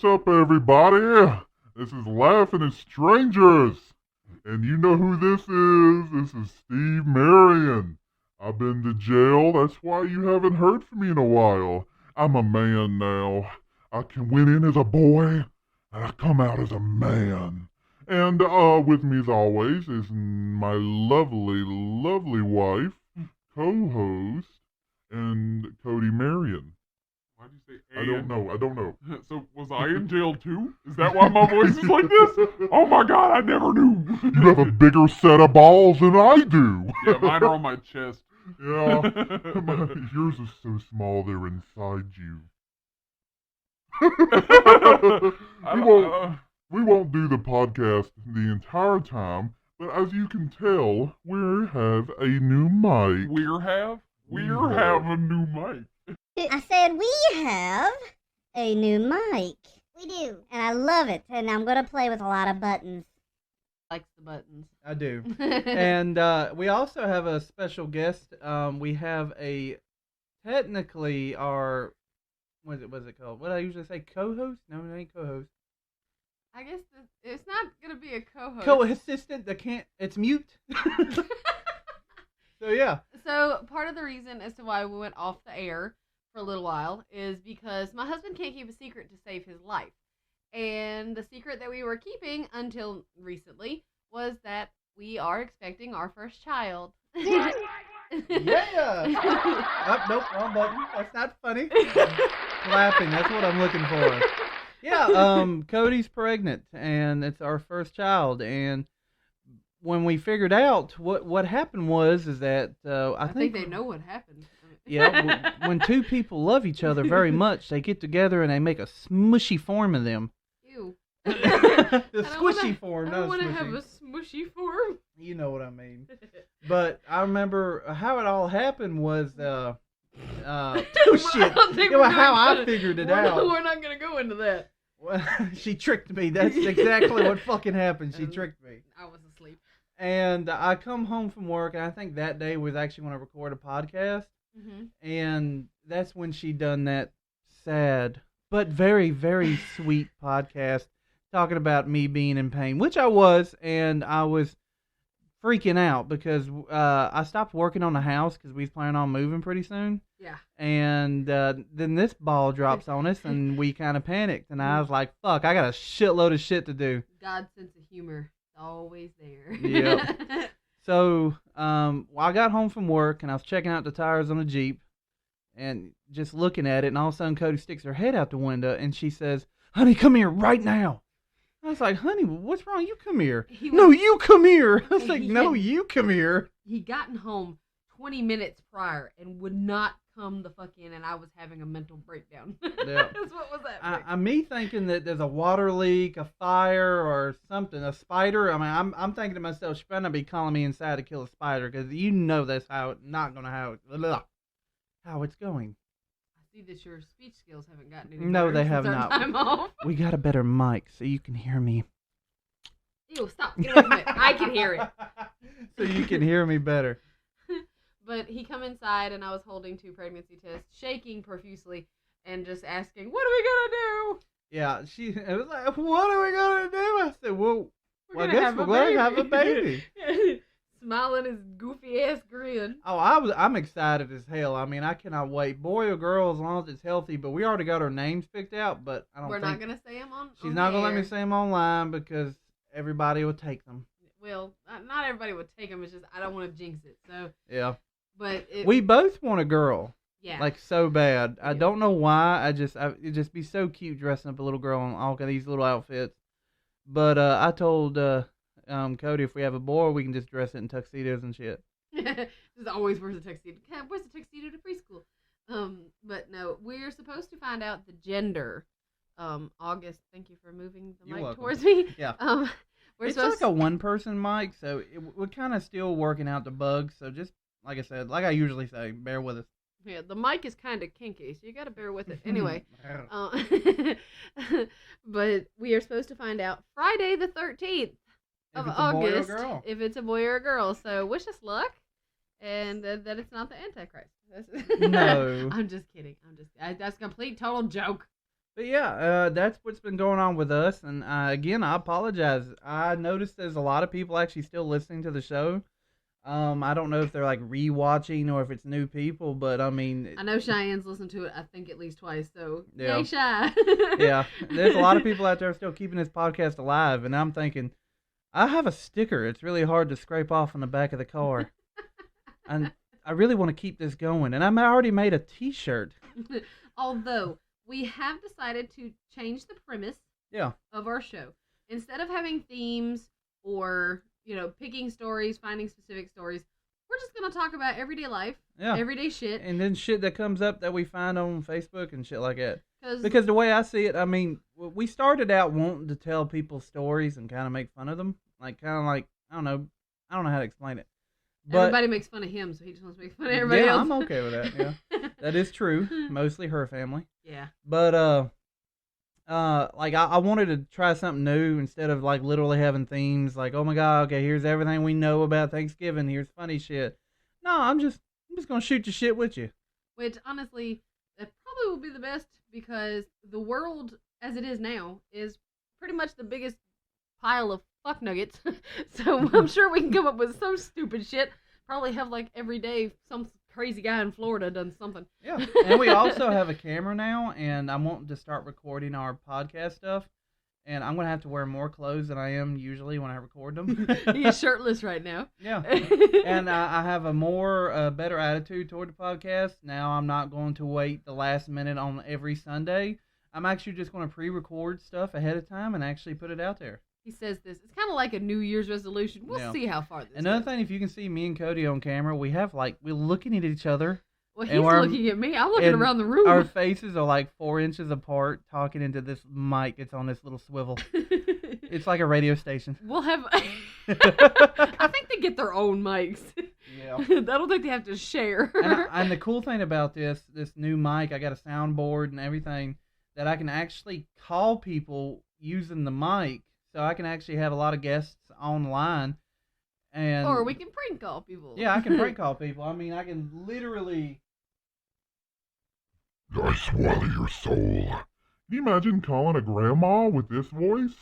What's up, everybody? This is Laughing at Strangers. And you know who this is? This is Steve Marion. I've been to jail. That's why you haven't heard from me in a while. I'm a man now. I can went in as a boy, and I come out as a man. And with me as always is my lovely, lovely wife, co-host, and Cody Marion. Why'd you say I don't know. So was I in jail too? Is that why my voice is like this? Oh my god, I never knew. You have a bigger set of balls than I do. Yeah, mine are on my chest. Yeah. Yours is so small they're inside you. We won't do the podcast the entire time, but as you can tell, we have a new mic. We have a new mic. I said we have a new mic. We do. And I love it. And I'm going to play with a lot of buttons. Likes the buttons. I do. And we also have a special guest. We have technically our, what's it called? What do I usually say? Co-host? No, it ain't co-host. I guess it's not going to be a co-host. Co-assistant, it's mute. So, yeah. So, part of the reason as to why we went off the air for a little while is because my husband can't keep a secret to save his life. And the secret that we were keeping until recently was that we are expecting our first child. Yeah! Nope, wrong button. That's not funny. Clapping, that's what I'm looking for. Yeah, Cody's pregnant, and it's our first child, and when we figured out what happened is that I think they know what happened. Yeah, when two people love each other very much, they get together and they make a smushy form of them. Ew. The squishy form. I don't want to have a smushy form. You know what I mean. But I remember how it all happened was, oh shit, how I figured it out. We're not going to go into that. Well, she tricked me. That's exactly what fucking happened. She tricked me. I was asleep. And I come home from work, and I think that day was actually when I recorded a podcast. Mm-hmm. And that's when she done that sad but very, very sweet podcast talking about me being in pain, which I was, and I was freaking out because I stopped working on the house because we was planning on moving pretty soon. Yeah. And then this ball drops on us, and we kind of panicked, and I was like, fuck, I got a shitload of shit to do. God's sense of humor is always there. Yeah. So, I got home from work, and I was checking out the tires on the Jeep, and just looking at it, and all of a sudden Cody sticks her head out the window, and she says, honey, come here right now. I was like, honey, what's wrong? You come here. No, you come here. I was like, no, you come here. He gotten home 20 minutes prior and would not come the fuck in, and I was having a mental breakdown. Yeah. That's what was that? Me thinking that there's a water leak, a fire, or something, a spider. I mean, I'm thinking to myself, she better not be calling me inside to kill a spider, because you know that's how it's going. I see that your speech skills haven't gotten any No, better they since have our not. time off. We got a better mic so you can hear me. Ew, stop. Get away from it. I can hear it. So you can hear me better. But he come inside, and I was holding 2 pregnancy tests, shaking profusely, and just asking, what are we going to do? Yeah, it was like, what are we going to do? I said, well, I guess we're going going to have a baby. Smiling his goofy ass grin. Oh, I'm excited as hell. I mean, I cannot wait. Boy or girl, as long as it's healthy. But we already got our names picked out, but I don't We're think... not going to say them on She's not going to let air. me say them online because everybody will take them. Well, not everybody would take them. It's just I don't want to jinx it. So Yeah. But we both want a girl. Yeah. Like, so bad. I don't know why. It'd just be so cute dressing up a little girl in all of these little outfits. But I told Cody if we have a boy, we can just dress it in tuxedos and shit. Just always wears a tuxedo. Where's the tuxedo to preschool? But no, we're supposed to find out the gender. August, thank you for moving the mic towards me. Yeah. It's like a one-person mic, so we're kind of still working out the bugs. So just, like I said, like I usually say, bear with us. Yeah, the mic is kind of kinky, so you got to bear with it. Anyway, but we are supposed to find out Friday the 13th of August if it's a boy or a girl. So wish us luck, and that it's not the Antichrist. No. I'm just kidding. That's a complete total joke. But yeah, that's what's been going on with us. And again, I apologize. I noticed there's a lot of people actually still listening to the show. I don't know if they're like rewatching or if it's new people, but I mean, I know Cheyenne's listened to it, I think, at least twice, so Yeah. yay, Shy. yeah, there's a lot of people out there still keeping this podcast alive. And I'm thinking, I have a sticker. It's really hard to scrape off on the back of the car. And I really want to keep this going. And I already made a T-shirt. Although, we have decided to change the premise Yeah. of our show. Instead of having themes or, picking stories, finding specific stories, we're just going to talk about everyday life, Yeah. everyday shit. And then shit that comes up that we find on Facebook and shit like that. 'Cause Because the way I see it, I mean, we started out wanting to tell people stories and kind of make fun of them. Like, I don't know how to explain it. But everybody makes fun of him, so he just wants to make fun of everybody yeah, else. I'm okay with that, yeah. That is true. Mostly her family. Yeah. But, like, I wanted to try something new instead of, like, literally having themes like, oh my God, okay, here's everything we know about Thanksgiving. Here's funny shit. No, I'm just going to shoot the shit with you. Which, honestly, that probably will be the best because the world, as it is now, is pretty much the biggest pile of fuck nuggets. So I'm sure we can come up with some stupid shit. Probably have, like, every day some crazy guy in Florida done something. Yeah. And we also have a camera now, and I'm wanting to start recording our podcast stuff. And I'm going to have to wear more clothes than I am usually when I record them. He's shirtless right now. Yeah. And I have a more better attitude toward the podcast. Now I'm not going to wait the last minute on every Sunday. I'm actually just going to pre-record stuff ahead of time and actually put it out there. He says this. It's kind of like a New Year's resolution. We'll Yeah. see how far this Another goes. thing, if you can see me and Cody on camera, we're looking at each other. Well, and he's we're- looking at me. I'm looking and around the room. Our faces are like 4 inches apart, talking into this mic. It's on this little swivel. It's like a radio station. We'll have... I think they get their own mics. Yeah. I don't think they have to share. And the cool thing about this new mic, I got a soundboard and everything that I can actually call people using the mic. So I can actually have a lot of guests online. And Or we can prank call people. yeah, I can prank call people. I mean, I can literally. I swallow your soul. Can you imagine calling a grandma with this voice?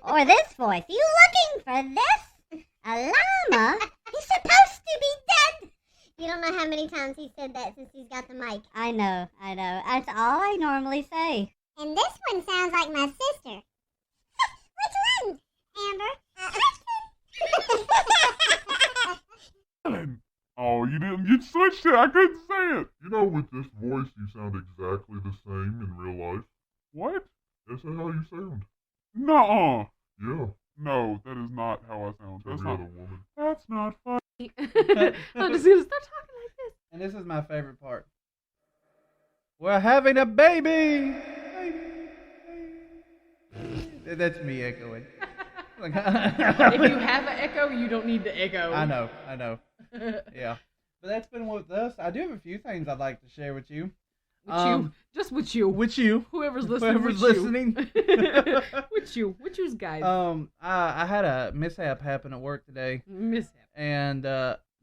Or this voice. You looking for this? A llama? He's supposed to be dead. You don't know how many times he said that since he's got the mic. I know. That's all I normally say. And this one sounds like my sister. Which one? Amber. Ellen, Oh, you switched it. I couldn't say it. you know with this voice you sound exactly the same in real life. What? That's how you sound. Nuh-uh. Yeah, No, that is not how I sound. That's every not. other woman. That's not fun. I'm just gonna start talking like this. And this is my favorite part. We're having a baby. That's me echoing. If you have an echo, you don't need to echo. I know. Yeah. But that's been with us. I do have a few things I'd like to share with you. With you. Just with you. With you. Whoever's listening. Whoever's with listening. You. With you. With you's guys. I had a mishap happen at work today, Mishap. and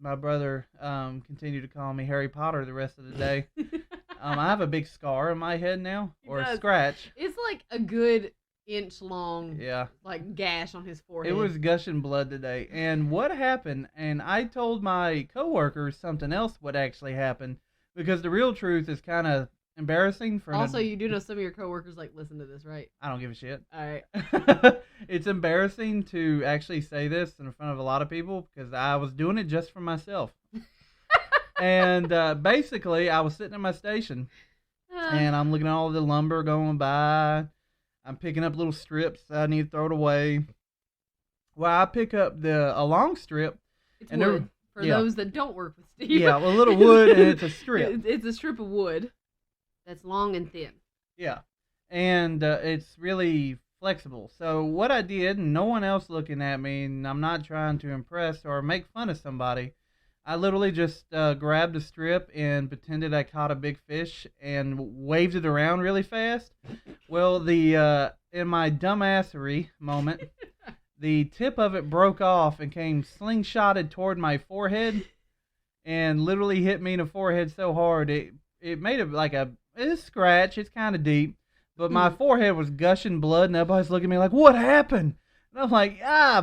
my brother continued to call me Harry Potter the rest of the day. I have a big scar on my head now, He or a does. scratch. It's like a good inch long, Yeah. like gash on his forehead. It was gushing blood today. And what happened, and I told my coworkers something else what actually happened, because the real truth is kind of embarrassing for Also, you do know some of your coworkers like listen to this, right? I don't give a shit. All right. It's embarrassing to actually say this in front of a lot of people because I was doing it just for myself. And basically, I was sitting at my station, and I'm looking at all the lumber going by. I'm picking up little strips that I need to throw it away. Well, I pick up a long strip. It's and there- wood. For yeah. those that don't work with Steve. Yeah, well, a little wood, and it's a strip. It's a strip of wood that's long and thin. Yeah, and it's really flexible. So what I did, and no one else looking at me, and I'm not trying to impress or make fun of somebody, I literally just grabbed a strip and pretended I caught a big fish and waved it around really fast. Well, in my dumbassery moment, the tip of it broke off and came slingshotted toward my forehead and literally hit me in the forehead so hard it made it like a scratch. It's kind of deep, But my forehead was gushing blood, and everybody's looking at me like, "What happened?" And I'm like,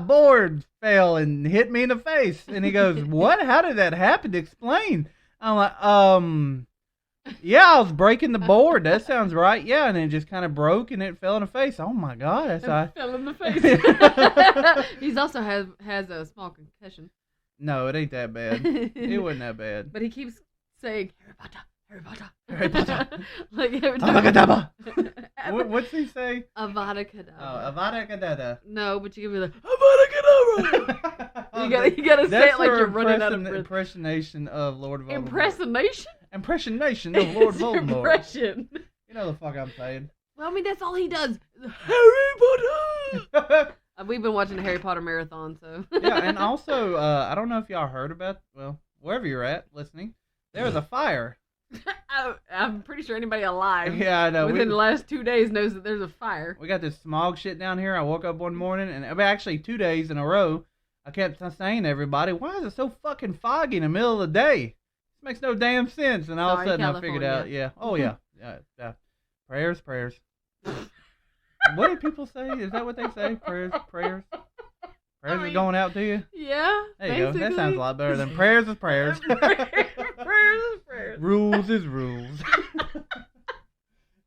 board fell and hit me in the face. And he goes, "What? How did that happen? Explain." I'm like, yeah, I was breaking the board. That sounds right. Yeah, and it just kind of broke and it fell in the face. Oh my God, that's Fell in the face. He's also has a small concussion. No, it ain't that bad. It wasn't that bad. But he keeps saying Harry Potter. Harry Potter. Like every Avada time. Kedavra. What's he say? Avada Kedavra. Oh, Avada Kedavra. No, but you give me the Avada Kedavra. You gotta say it like you're running out of breath. Impersonation of Lord Voldemort. Impersonation? Impersonation of Lord It's Voldemort. Impression. You know the fuck I'm saying. Well, I mean, that's all he does. Harry Potter. We've been watching the Harry Potter marathon, so. Yeah, and also, I don't know if y'all heard about, well, wherever you're at listening, there was a fire. I'm pretty sure anybody alive Yeah, I know. within the last 2 days knows that there's a fire. We got this smog shit down here. I woke up one morning, and actually 2 days in a row, I kept saying to everybody, "Why is it so fucking foggy in the middle of the day? This makes no damn sense." And all of a Sorry, sudden I figured out, California. oh yeah. Prayers. What do people say? Is that what they say? Prayers. Prayers are going out to you? Yeah. There you go. That sounds a lot better than prayers is prayers. Prayers is prayers. Rules is rules.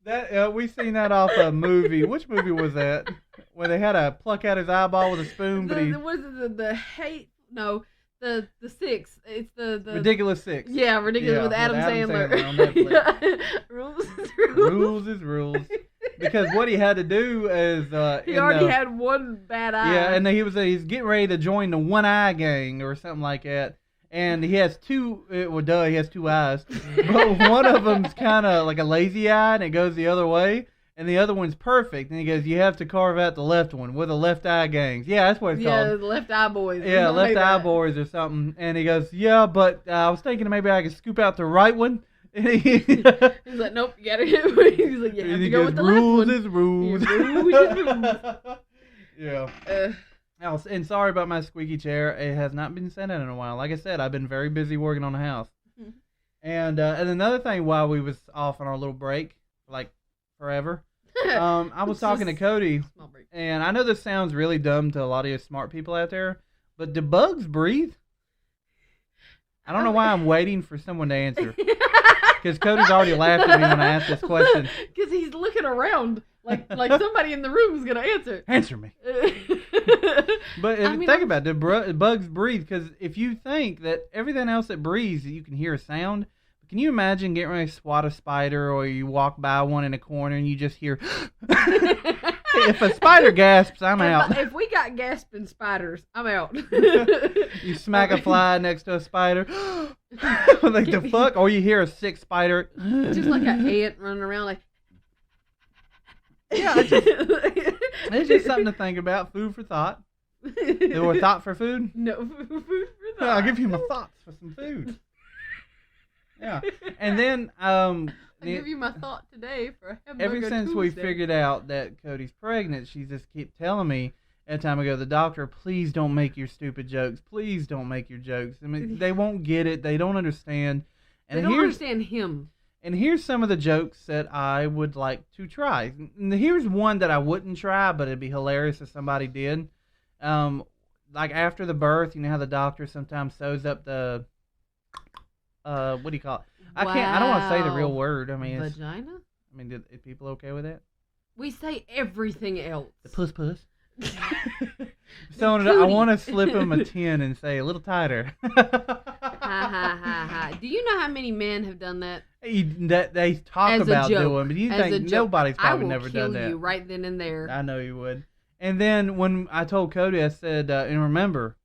That we seen that off a movie. Which movie was that? Where they had to pluck out his eyeball with a spoon, but he Was it the hate? No, the six. It's the Ridiculous Six. Yeah, ridiculous Yeah, with Adam Sandler. on Netflix. Yeah. Rules is rules. Rules is rules. Because what he had to do is He already had one bad eye. Yeah, and he's getting ready to join the One Eye Gang or something like that. And he has two. Well, he has two eyes, but one of them's kind of like a lazy eye, and it goes the other way. And the other one's perfect. And he goes, "You have to carve out the left one with the left eye gangs." Yeah, that's what it's Yeah, called. the left eye boys. Yeah, Something left like eye that. boys or something. And he goes, "Yeah, but I was thinking maybe I could scoop out the right one." And He's like, "Nope, you gotta get." He's like, "You have to go with the rules left is rules. Yeah, rules is rules. Yeah. one." And sorry about my squeaky chair. It has not been sent in a while. Like I said, I've been very busy working on the house. Mhm. And another thing, while we was off on our little break, like forever, I was talking to Cody, Small break. and I know this sounds really dumb to a lot of you smart people out there, but do bugs breathe? I don't know why I'm waiting for someone to answer. Because Cody's already laughed at me when I asked this question. Because he's looking around like somebody in the room is gonna answer. Answer me. But think about it, do bugs breathe? Because if you think that everything else that breathes, you can hear a sound. Can you imagine getting ready to swat a spider, or you walk by one in a corner and you just hear, if a spider gasps, I'm out. If we got gasping spiders, I'm out. You smack a fly next to a spider, like the fuck, or you hear a sick spider. Just like an ant running around like. Yeah, it's just something to think about. Food for thought. Or thought for food. No food for thought. I'll give you my thoughts for some food. Yeah, and then I give you my thought today for a hamburger ever since we Tuesday. figured out that Cody's pregnant, she just keep telling me every time I go to the doctor, "Please don't make your stupid jokes. Please don't make your jokes." I mean, they won't get it. They don't understand. And They don't understand him. And here's some of the jokes that I would like to try. And here's one that I wouldn't try, but it'd be hilarious if somebody did. Like after the birth, you know how the doctor sometimes sews up the what do you call it? I don't want to say the real word. I mean, Vagina? are people okay with that? We say everything else. The puss. So I want to slip him a 10 and say a little tighter. Ha. Do you know how many men have done that? That they talk As a about joke. doing, but you As a think joke. nobody's probably never I will done kill that. you right then and there. I know you would. And then when I told Cody, I said, and remember,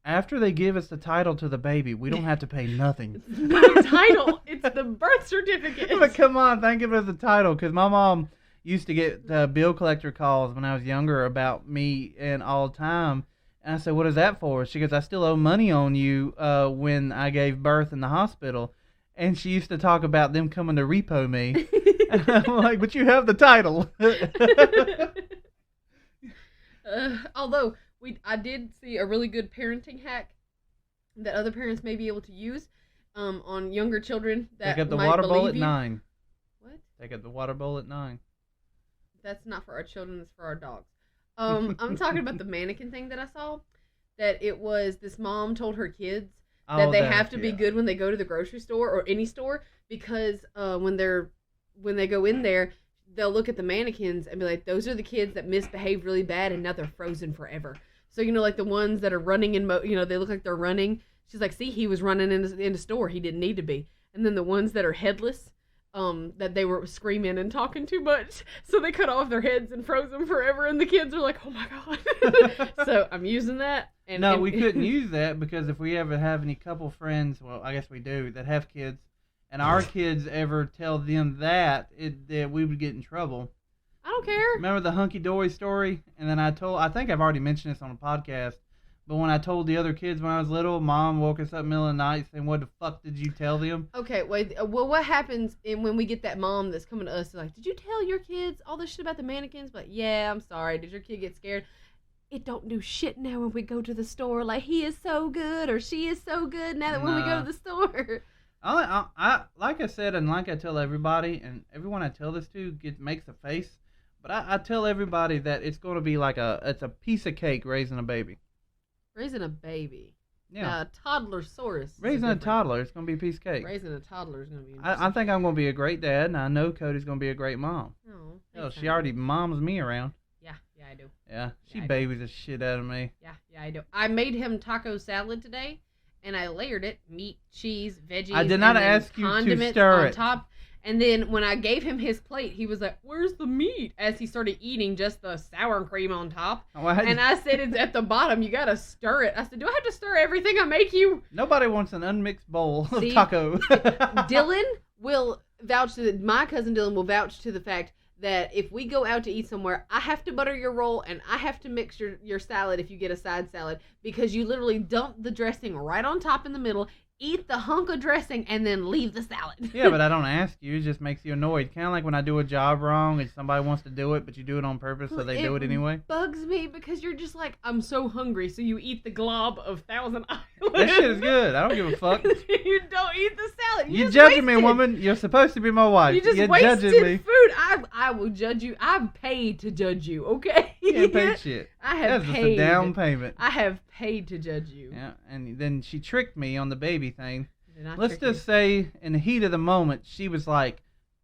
after they give us the title to the baby, we don't have to pay nothing. It's not a title. It's the birth certificate. But come on, think of it as a title, because my mom used to get bill collector calls when I was younger about me and all the time. And I said, "What is that for?" She goes, "I still owe money on you when I gave birth in the hospital." And she used to talk about them coming to repo me. And I'm like, "But you have the title." Although I did see a really good parenting hack that other parents may be able to use on younger children that Take up the might water bowl believe at you. 9. What? Take up the water bowl at 9. that's not for our children. It's for our dogs. I'm talking about the mannequin thing that I saw. That it was this mom told her kids that they have to be good when they go to the grocery store or any store because when they go in there, they'll look at the mannequins and be like, those are the kids that misbehaved really bad and now they're frozen forever. So, like the ones that are running in, they look like they're running. She's like, see, he was running in the store. He didn't need to be. And then the ones that are headless, that they were screaming and talking too much. So they cut off their heads and froze them forever. And the kids are like, oh my God. So I'm using that. And we couldn't use that because if we ever have any couple friends, well, I guess we do, that have kids, and our kids ever tell them that we would get in trouble. I don't care. Remember the hunky dory story? And then I think I've already mentioned this on a podcast, but when I told the other kids when I was little, Mom woke us up in the middle of the night saying, what the fuck did you tell them? Okay, wait. Well, what happens when we get that mom that's coming to us like, did you tell your kids all this shit about the mannequins? But yeah, I'm sorry. Did your kid get scared? It don't do shit now when we go to the store. Like, he is so good or she is so good now that when we go to the store. I like I said, and like I tell everybody, and everyone I tell this to makes a face, but I tell everybody that it's going to be like it's a piece of cake raising a baby. Raising a baby. Yeah. Toddler-saurus. Raising a toddler, it's going to be a piece of cake. Raising a toddler is going to be I think I'm going to be a great dad, and I know Cody's going to be a great mom. Oh, Hell, she already moms me around. Yeah, I do. Yeah, she babies the shit out of me. Yeah, I do. I made him taco salad today, and I layered it, meat, cheese, veggies. I did not ask you to stir on it. top. And then when I gave him his plate, he was like, where's the meat? As he started eating just the sour cream on top. And I said, it's at the bottom. You got to stir it. I said, do I have to stir everything I make you? Nobody wants an unmixed bowl of taco. Dylan will vouch to my cousin Dylan will vouch to the fact that if we go out to eat somewhere, I have to butter your roll and I have to mix your salad if you get a side salad because you literally dump the dressing right on top in the middle, eat the hunk of dressing, and then leave the salad. Yeah, but I don't ask you. It just makes you annoyed. Kind of like when I do a job wrong and somebody wants to do it, but you do it on purpose, so they do it anyway. It bugs me because you're just like, I'm so hungry, so you eat the glob of Thousand Island. That shit is good. I don't give a fuck. You don't eat the salad. You judging me, woman. You're supposed to be my wife. You just wasted me. food. I will judge you. I've paid to judge you, okay? You ain't paid shit. I have paid. That's paid. just a down payment. I have paid to judge you. Yeah, and then she tricked me on the baby thing. Let's just say, in the heat of the moment, she was like,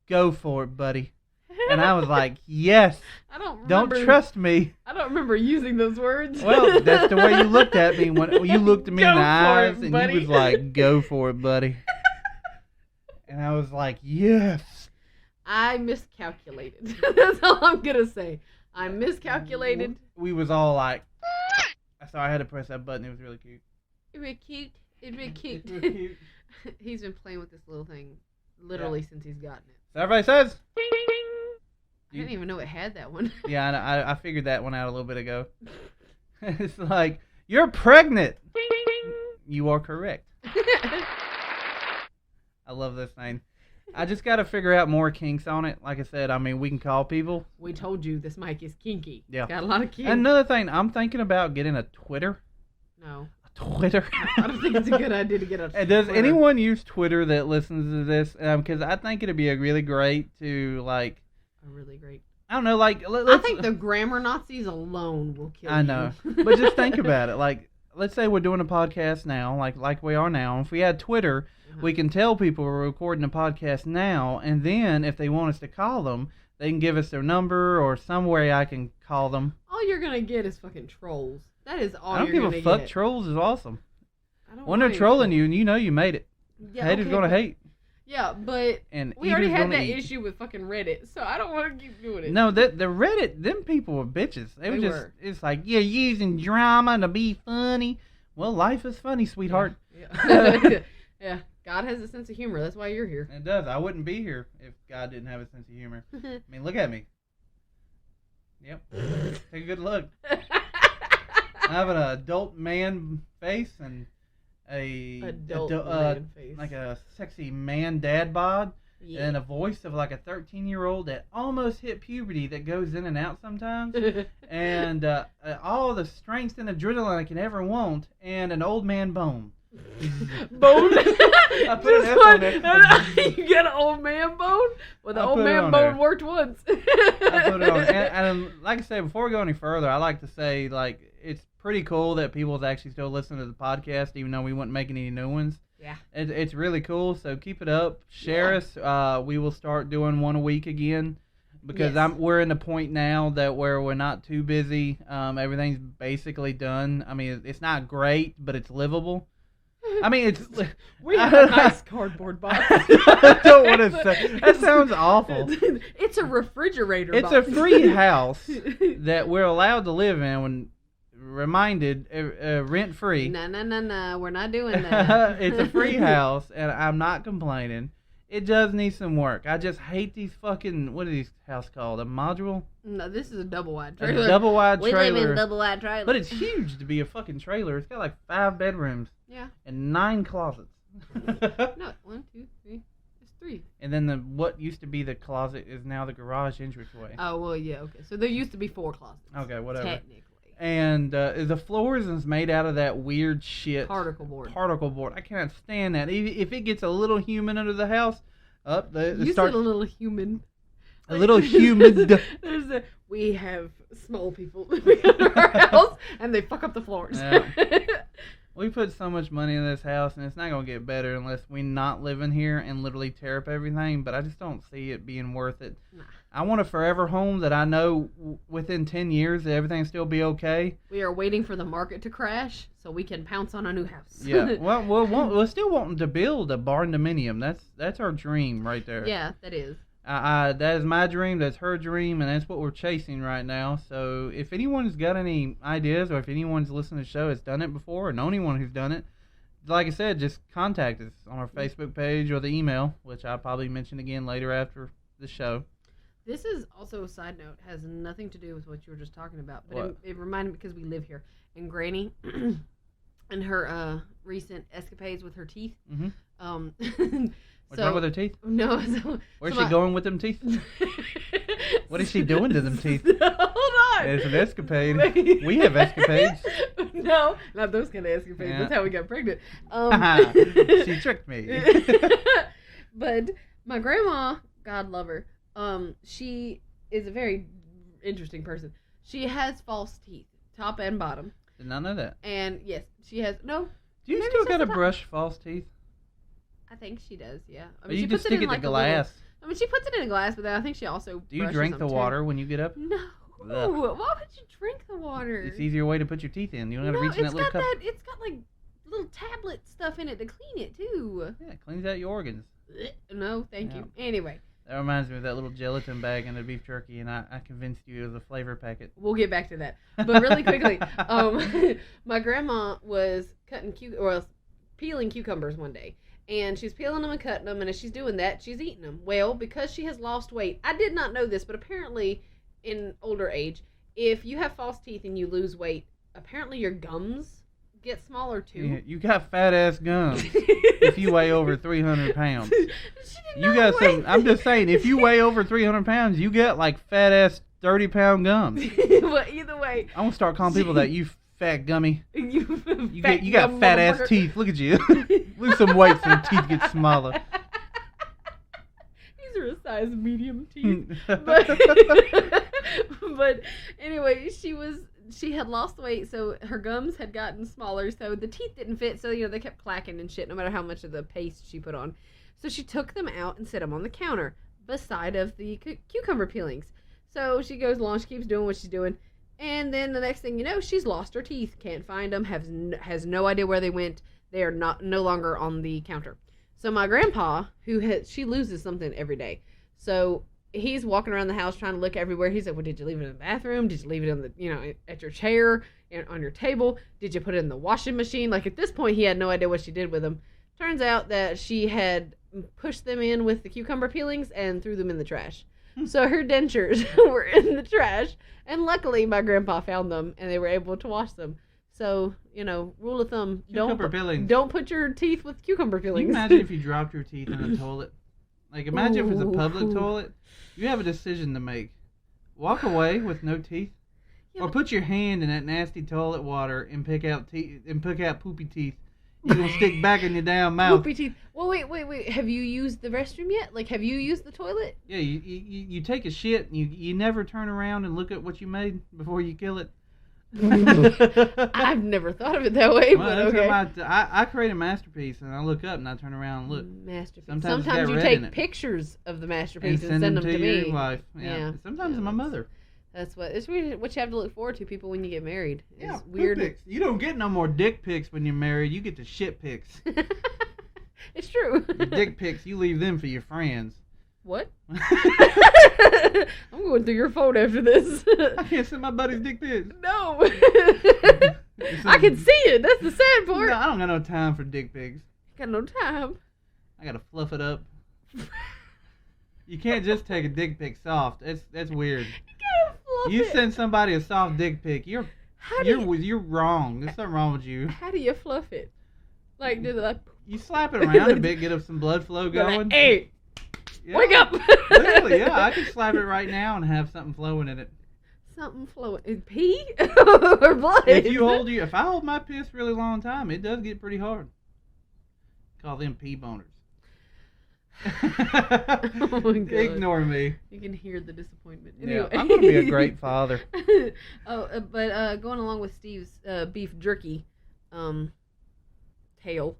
"Go for it, buddy," and I was like, "Yes." I don't trust me. I don't remember using those words. Well, that's the way you looked at me when you looked at me in the eyes, and buddy. you was like, "Go for it, buddy," and I was like, "Yes." I miscalculated. That's all I'm gonna say. I miscalculated. We was all like, "Sorry, I had to press that button. It was really cute." It was cute. It was cute. It was cute. He's been playing with this little thing literally since he's gotten it. So everybody says. I didn't even know it had that one. Yeah, I figured that one out a little bit ago. It's like, you're pregnant. You are correct. I love this thing. I just got to figure out more kinks on it. Like I said, I mean, we can call people. We told you this mic is kinky. Yeah. It's got a lot of kinks. Another thing, I'm thinking about getting a Twitter. No. Twitter. I don't think it's a good idea to get a Twitter. Does anyone use Twitter that listens to this? Because I think it'd be a really great to, like... Really great. I don't know, like... I think the grammar Nazis alone will kill you. I know. But just think about it. Like, let's say we're doing a podcast now, like we are now. If we had Twitter, we can tell people we're recording a podcast now, and then if they want us to call them, they can give us their number or some way I can call them. All you're going to get is fucking trolls. That is all I don't you're give gonna a fuck. get. Trolls is awesome. I don't When they're want trolling any you, and you know you made it. Yeah, Haters gonna hate. Yeah, but And we already eaters had gonna that eat. issue with fucking Reddit, so I don't want to keep doing it. No, the Reddit, them people were bitches. They were. It's like, you're using drama to be funny. Well, life is funny, sweetheart. Yeah. Yeah. God has a sense of humor. That's why you're here. It does. I wouldn't be here if God didn't have a sense of humor. I mean, look at me. Yep. Take a good look. I have an adult man face and man face. like a sexy man dad bod, Yeah. and a voice of like a 13-year-old that almost hit puberty that goes in and out sometimes, and all the strength and adrenaline I can ever want, and an old man bone. Bone. I put an F on there. You got an old man bone? Well, the I old put it man on bone there. worked once. I put it on. And like I said, before we go any further, I like to say, like, it's pretty cool that people's actually still listening to the podcast, even though we weren't making any new ones. Yeah. It's really cool, so keep it up. Share us. We will start doing one a week again. Because Yes. we're in the point now that where we're not too busy. Everything's basically done. I mean, it's not great, but it's livable. I mean, it's. We have a nice cardboard box. I don't want to say. That sounds awful. It's a refrigerator It's box. a free house that we're allowed to live in when reminded, rent free. No. We're not doing that. It's a free house, and I'm not complaining. It does need some work. I just hate these fucking, what are these houses called? A module? No, this is a double wide A trailer. double wide We trailer. live in double wide trailer. But it's huge to be a fucking trailer. It's got like 5 bedrooms Yeah. and 9 closets. No, 1, 2, 3. It's 3. And then what used to be the closet is now the garage entranceway. Oh, well, yeah, okay. So there used to be 4 closets. Okay, whatever. Technically. And the floors is made out of that weird shit. Particle board. Particle board. I cannot stand that. If it gets a little humid under the house, You said a little human. a little humid. We have small people living in our house, and they fuck up the floors. Yeah. We put so much money in this house, and it's not going to get better unless we not live in here and literally tear up everything, but I just don't see it being worth it. Nah. I want a forever home that I know within 10 years that everything still be okay. We are waiting for the market to crash so we can pounce on a new house. Yeah, well, we're still wanting to build a barn dominium. That's our dream right there. Yeah, that is. That is my dream, that's her dream, and that's what we're chasing right now. So if anyone's got any ideas, or if anyone's listened to the show has done it before, or know anyone who's done it, like I said, just contact us on our Facebook page or the email, which I'll probably mention again later after the show. This is also a side note, has nothing to do with what you were just talking about, but What? it reminded me because we live here, and Granny and her recent escapades with her teeth. Mm-hmm. What's So- wrong with her teeth? No, so, Where's so she my- going with them teeth? What is she doing to them teeth? Hold on. It's an escapade. Wait. We have escapades. No, not those kind of escapades. Yeah. That's how we got pregnant. She tricked me. But my grandma, God love her, she is a very interesting person. She has false teeth, top and bottom. Did not know that. And yes, she has no. Do you Maybe still it's just gotta the top. brush false teeth? I think she does. Yeah. I Or mean, you she just puts stick in it like to a little- glass? I mean, she puts it in a glass, but then I think she also. Do you brushes drink the them, too. water when you get up? No. Ugh. Why would you drink the water? It's easier way to put your teeth in. You don't have to No, reach in it's that little got cup. that. It's got like little tablet stuff in it to clean it too. Yeah, it cleans out your organs. No, thank Yeah. you. Anyway, That reminds me of that little gelatin bag in the beef jerky, and I convinced you it was a flavor packet. we'll get back to that. But really quickly, my grandma was peeling cucumbers one day. And she's peeling them and cutting them, and as she's doing that, she's eating them. Well, because she has lost weight, I did not know this, but apparently in older age, if you have false teeth and you lose weight, apparently your gums get smaller too. Yeah, you got fat ass gums if you weigh over 300 pounds. She did You not got weigh some. I'm just saying, if you weigh over 300 pounds, you got like fat ass 30-pound gums. Well, either way, I'm gonna start calling people that. You fat gummy. you You got fat ass motherfucker. teeth. Look at you. Lose some weight so your teeth get smaller. These are a size medium teeth. but, but anyway, she had lost weight, so her gums had gotten smaller, so the teeth didn't fit, so they kept clacking and shit no matter how much of the paste she put on. So she took them out and set them on the counter beside of the cucumber peelings. So she goes along, she keeps doing what she's doing, and then the next thing you know, she's lost her teeth, can't find them, has no idea where they went. They are no longer on the counter. So my grandpa, she loses something every day. So he's walking around the house trying to look everywhere. He said, well, did you leave it in the bathroom? Did you leave it in the, at your chair, on your table? Did you put it in the washing machine? Like at this point, he had no idea what she did with them. Turns out that she had pushed them in with the cucumber peelings and threw them in the trash. So her dentures were in the trash. And luckily, my grandpa found them and they were able to wash them. So, rule of thumb, Cucumber peelings. don't put your teeth with cucumber Can you peelings. imagine if you dropped your teeth in a toilet? Like, imagine if it's a public Ooh. toilet. You have a decision to make. Walk away with no teeth, Yeah, or but- put your hand in that nasty toilet water and pick out poopy teeth You gonna stick back in your damn mouth. Whoopee teeth. Well, wait. Have you used the restroom yet? Like, have you used the toilet? Yeah, you take a shit and you never turn around and look at what you made before you kill it. I've never thought of it that way, Well, but that's okay. I create a masterpiece and I look up and I turn around and look. Masterpiece. Sometimes it's Sometimes got you red take in it. pictures of the And masterpiece and send send them them to to your me. wife. Yeah. Yeah. Sometimes Yeah, my that's- mother. That's what what you have to look forward to, people, when you get married. It's Yeah, weird. poop pics. You don't get no more dick pics when you're married. You get the shit pics. It's true. Your dick pics, you leave them for your friends. What? I'm going through your phone after this. I can't send my buddy's dick pics. No. I can see it. That's the sad part. No, I don't got no time for dick pics. Got no time. I gotta fluff it up. You can't just take a dick pic soft. That's weird. Gotta fluff You it. send somebody a soft dick pic, you're wrong. There's something wrong with you. How do you fluff it? Like, do the like, You slap it around a bit, get up some blood flow going. hey, Yeah. wake up! Literally, yeah. I could slap it right now and have something flowing in it. Something flowing. Is pee or blood? If I hold my piss really long time, it does get pretty hard. Call them pee boners. Oh my God. Ignore me. You can hear the disappointment. Yeah, Anyway. I'm gonna be a great father. But going along with Steve's beef jerky tale,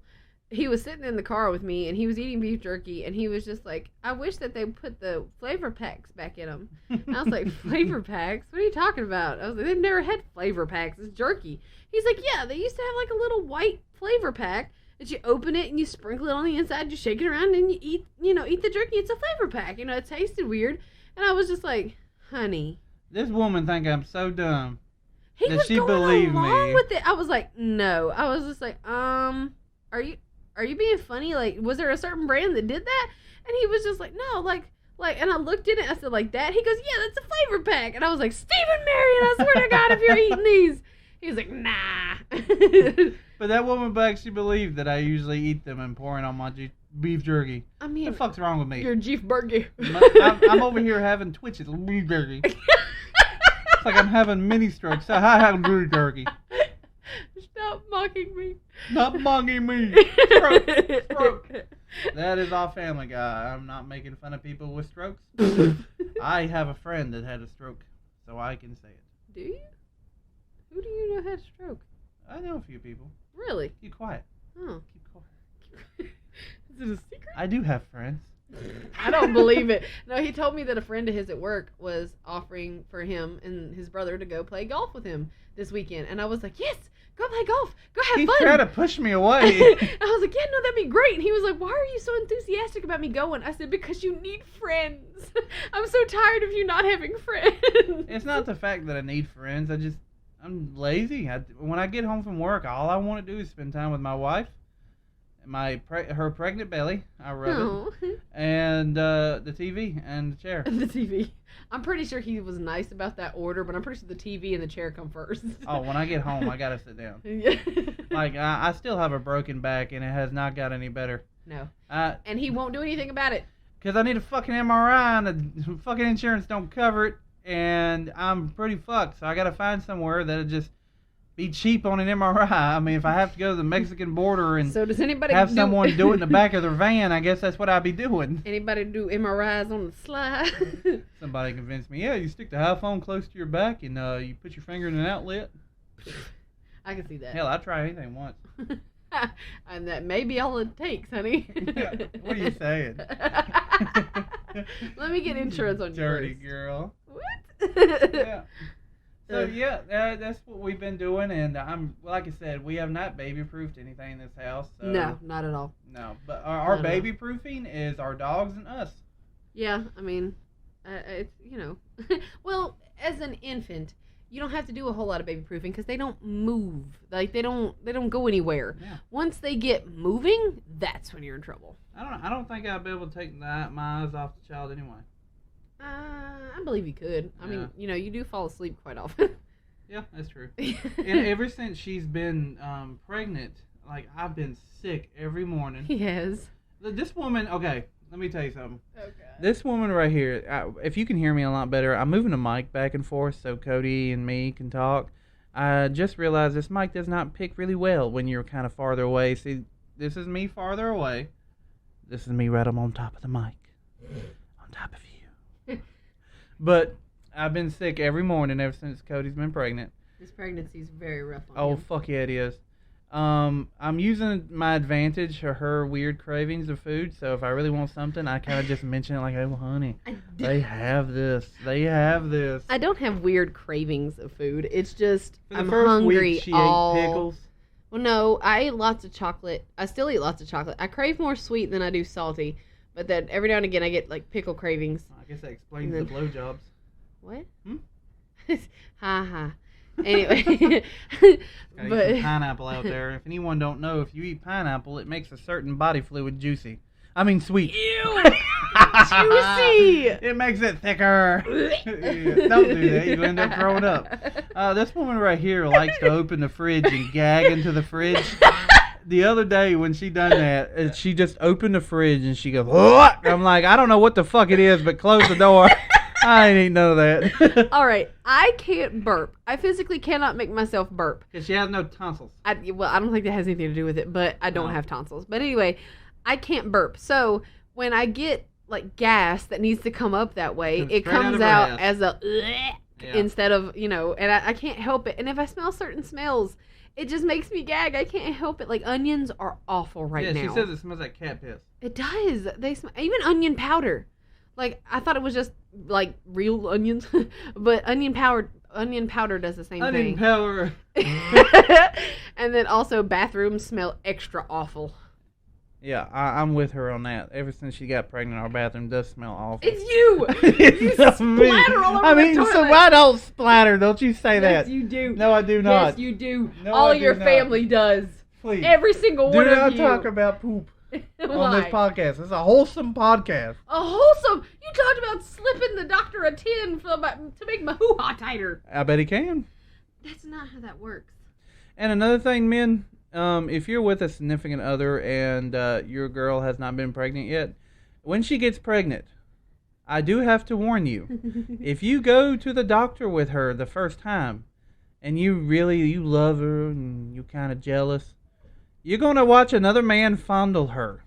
he was sitting in the car with me and he was eating beef jerky and he was just like, I wish that they put the flavor packs back in them. And I was like, flavor packs? What are you talking about? I was like, they've never had flavor packs. It's jerky. He's like, yeah, they used to have like a little white flavor pack that you open it and you sprinkle it on the inside, you shake it around and you eat the jerky. It's a flavor pack. It tasted weird. And I was just like, honey. This woman think I'm so dumb. He Does was she going believe along me? with it. I was like, no. I was just like, are you being funny? Like, was there a certain brand that did that? And he was just like, no, like, and I looked at it. I said, like that. He goes, yeah, that's a flavor pack. And I was like, Stephen Marion, I swear to God, if you're eating these. He was like, nah. But that woman actually believed that I usually eat them and pour it on my beef jerky. I What mean, the fuck's wrong with me? your Jeef burger. I'm over here having twitches of beef jerky. It's like I'm having mini strokes. So I have beef jerky. Stop mocking me. Not mugging me. Stroke. That is our Family Guy. I'm not making fun of people with strokes. I have a friend that had a stroke, so I can say it. Do you? Who do you know had a stroke? I know a few people. Really? Keep quiet. Oh. Keep quiet. Is it a secret? I do have friends. I don't believe it. No, he told me that a friend of his at work was offering for him and his brother to go play golf with him this weekend. And I was like, yes, go play golf. Go have He fun. tried to push me away. I was like, yeah, no, that'd be great. And he was like, why are you so enthusiastic about me going? I said, because you need friends. I'm so tired of you not having friends. It's not the fact that I need friends. I'm lazy. When I get home from work, all I want to do is spend time with my wife, her pregnant belly. I rub it, and the TV and the chair. The TV. I'm pretty sure he was nice about that order, but I'm pretty sure the TV and the chair come first. Oh, when I get home, I gotta sit down. Yeah. Like I still have a broken back, and it has not got any better. No. Because And he won't do anything about it. I need a fucking MRI, and the fucking insurance don't cover it, and I'm pretty fucked. So I gotta find somewhere that'll just be cheap on an MRI. I mean, if I have to go to the Mexican border and So does anybody have do, someone do it in the back of their van, I guess that's what I'd be doing. Anybody do MRIs on the slide? Somebody convinced me, yeah, you stick the iPhone close to your back and you put your finger in an outlet. I can see that. Hell, I'd try anything once. And that may be all it takes, honey. What are you saying? Let me get insurance on you Dirty first. girl. What? Yeah. So yeah, that's what we've been doing, and like I said, we have not baby-proofed anything in this house. So No, not at all. no. But our No. baby-proofing is our dogs and us. Yeah, I mean, it's, well, as an infant, you don't have to do a whole lot of baby proofing because they don't move. Like they don't go anywhere. Yeah. Once they get moving, that's when you're in trouble. I don't think I'd be able to take my eyes off the child anyway. I believe you could. I mean, Yeah. you do fall asleep quite often. Yeah, that's true. And ever since she's been pregnant, like I've been sick every morning. Yes. This woman, okay, let me tell you something. Okay. This woman right here, if you can hear me a lot better, I'm moving the mic back and forth so Cody and me can talk. I just realized this mic does not pick really well when you're kind of farther away. See, this is me farther away. This is me right up on top of the mic. On top of you. But I've been sick every morning ever since Cody's been pregnant. This pregnancy is very rough on Oh, him. fuck yeah, it is. I'm using my advantage for her weird cravings of food, so if I really want something, I kind of just mention it like, oh, honey, they have this. They have this. I don't have weird cravings of food. It's just For the I'm first hungry week, she all... ate pickles. Well, no, I ate lots of chocolate. I still eat lots of chocolate. I crave more sweet than I do salty, but then every now and again I get like pickle cravings. I guess that explains And the then- blowjobs. What? Hmm? Ha ha. Anyway, Gotta but eat some pineapple out there. If anyone don't know, if you eat pineapple, it makes a certain body fluid juicy. I mean sweet. Ew! Juicy! It makes it thicker. Yeah, don't do that. You end up throwing up. This woman right here likes to open the fridge and gag into the fridge. The other day when she done that, she just opened the fridge and she goes, "What?" I'm like, I don't know what the fuck it is, but close the door. I ain't eating none of that. All right, I can't burp. I physically cannot make myself burp. Because she has no tonsils. I don't think that has anything to do with it, but I don't No. have tonsils. But anyway, I can't burp. So when I get like gas that needs to come up that way, Comes it straight out comes of her out ass. as a Yeah. instead of, and I can't help it. And if I smell certain smells, it just makes me gag. I can't help it. Like onions are awful right now. Yeah, she says it smells like cat piss. It does. They smell, even onion powder. Like I thought it was just like real onions, but onion powder does the same Onion thing. powder. And then also bathrooms smell extra awful. Yeah, I'm with her on that. Ever since she got pregnant, our bathroom does smell awful. It's you. It's not me. splatter all over I the mean, so toilet. I don't splatter. Don't you say Yes, that. you do. No, I do not. Yes, you do. No, All I of your do not. family does. Please. Every single do one not of you. talk about poop on Why? this podcast. It's a wholesome podcast. A wholesome. You talked about slipping the doctor a tin to make my hoo-ha tighter. I bet he can. That's not how that works. And another thing, men, if you're with a significant other and your girl has not been pregnant yet, when she gets pregnant, I do have to warn you. If you go to the doctor with her the first time and you love her and you're kind of jealous, you're going to watch another man fondle her.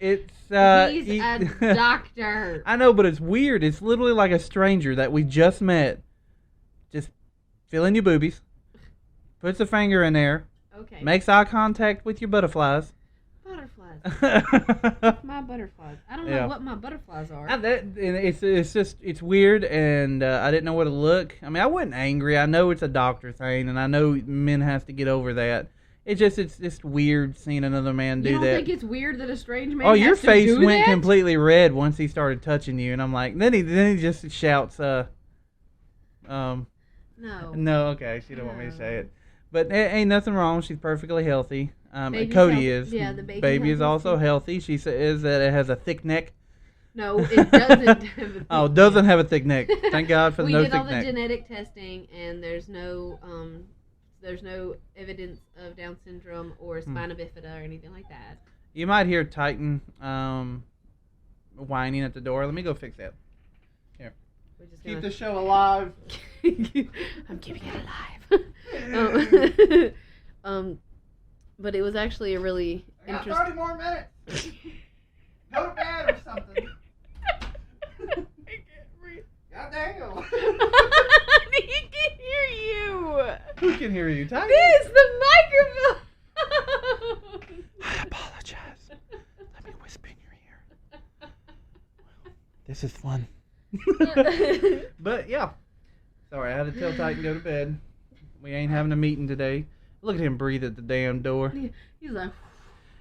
It's He's a doctor. I know, but it's weird. It's literally like a stranger that we just met. Just feeling your boobies. Puts a finger in there. Okay. Makes eye contact with your butterflies. Butterflies. My butterflies. I don't Yeah. know what my butterflies are. It's weird, and I didn't know what to look. I mean, I wasn't angry. I know it's a doctor thing, and I know men has to get over that. It's just weird seeing another man do you don't that. think it's weird that a strange man Oh, has your to face do went that? completely red once he started touching you, and I'm like, then he just shouts, No. no, okay, she don't want me to say it, but ain't nothing wrong. She's perfectly healthy. Baby's Cody healthy. is. Yeah, the baby is has also a- healthy. She says that it has a thick neck. No, it doesn't have a Oh, thick doesn't neck. have a thick neck. Thank God for the We no did all thick the neck. genetic testing, and there's no evidence of Down syndrome or spina bifida or anything like that. You might hear Titan whining at the door. Let me go fix that. We're just Keep gonna... the show alive. I'm keeping it alive. But it was actually a really interesting. more minutes. Go to bed or something. Goddamn. He can hear you. Who can hear you, Titan? This the microphone. I apologize. Let me whisper in your ear. This is fun. But yeah. Sorry, I had to tell Titan to go to bed. We ain't having a meeting today. Look at him breathe at the damn door. He's like,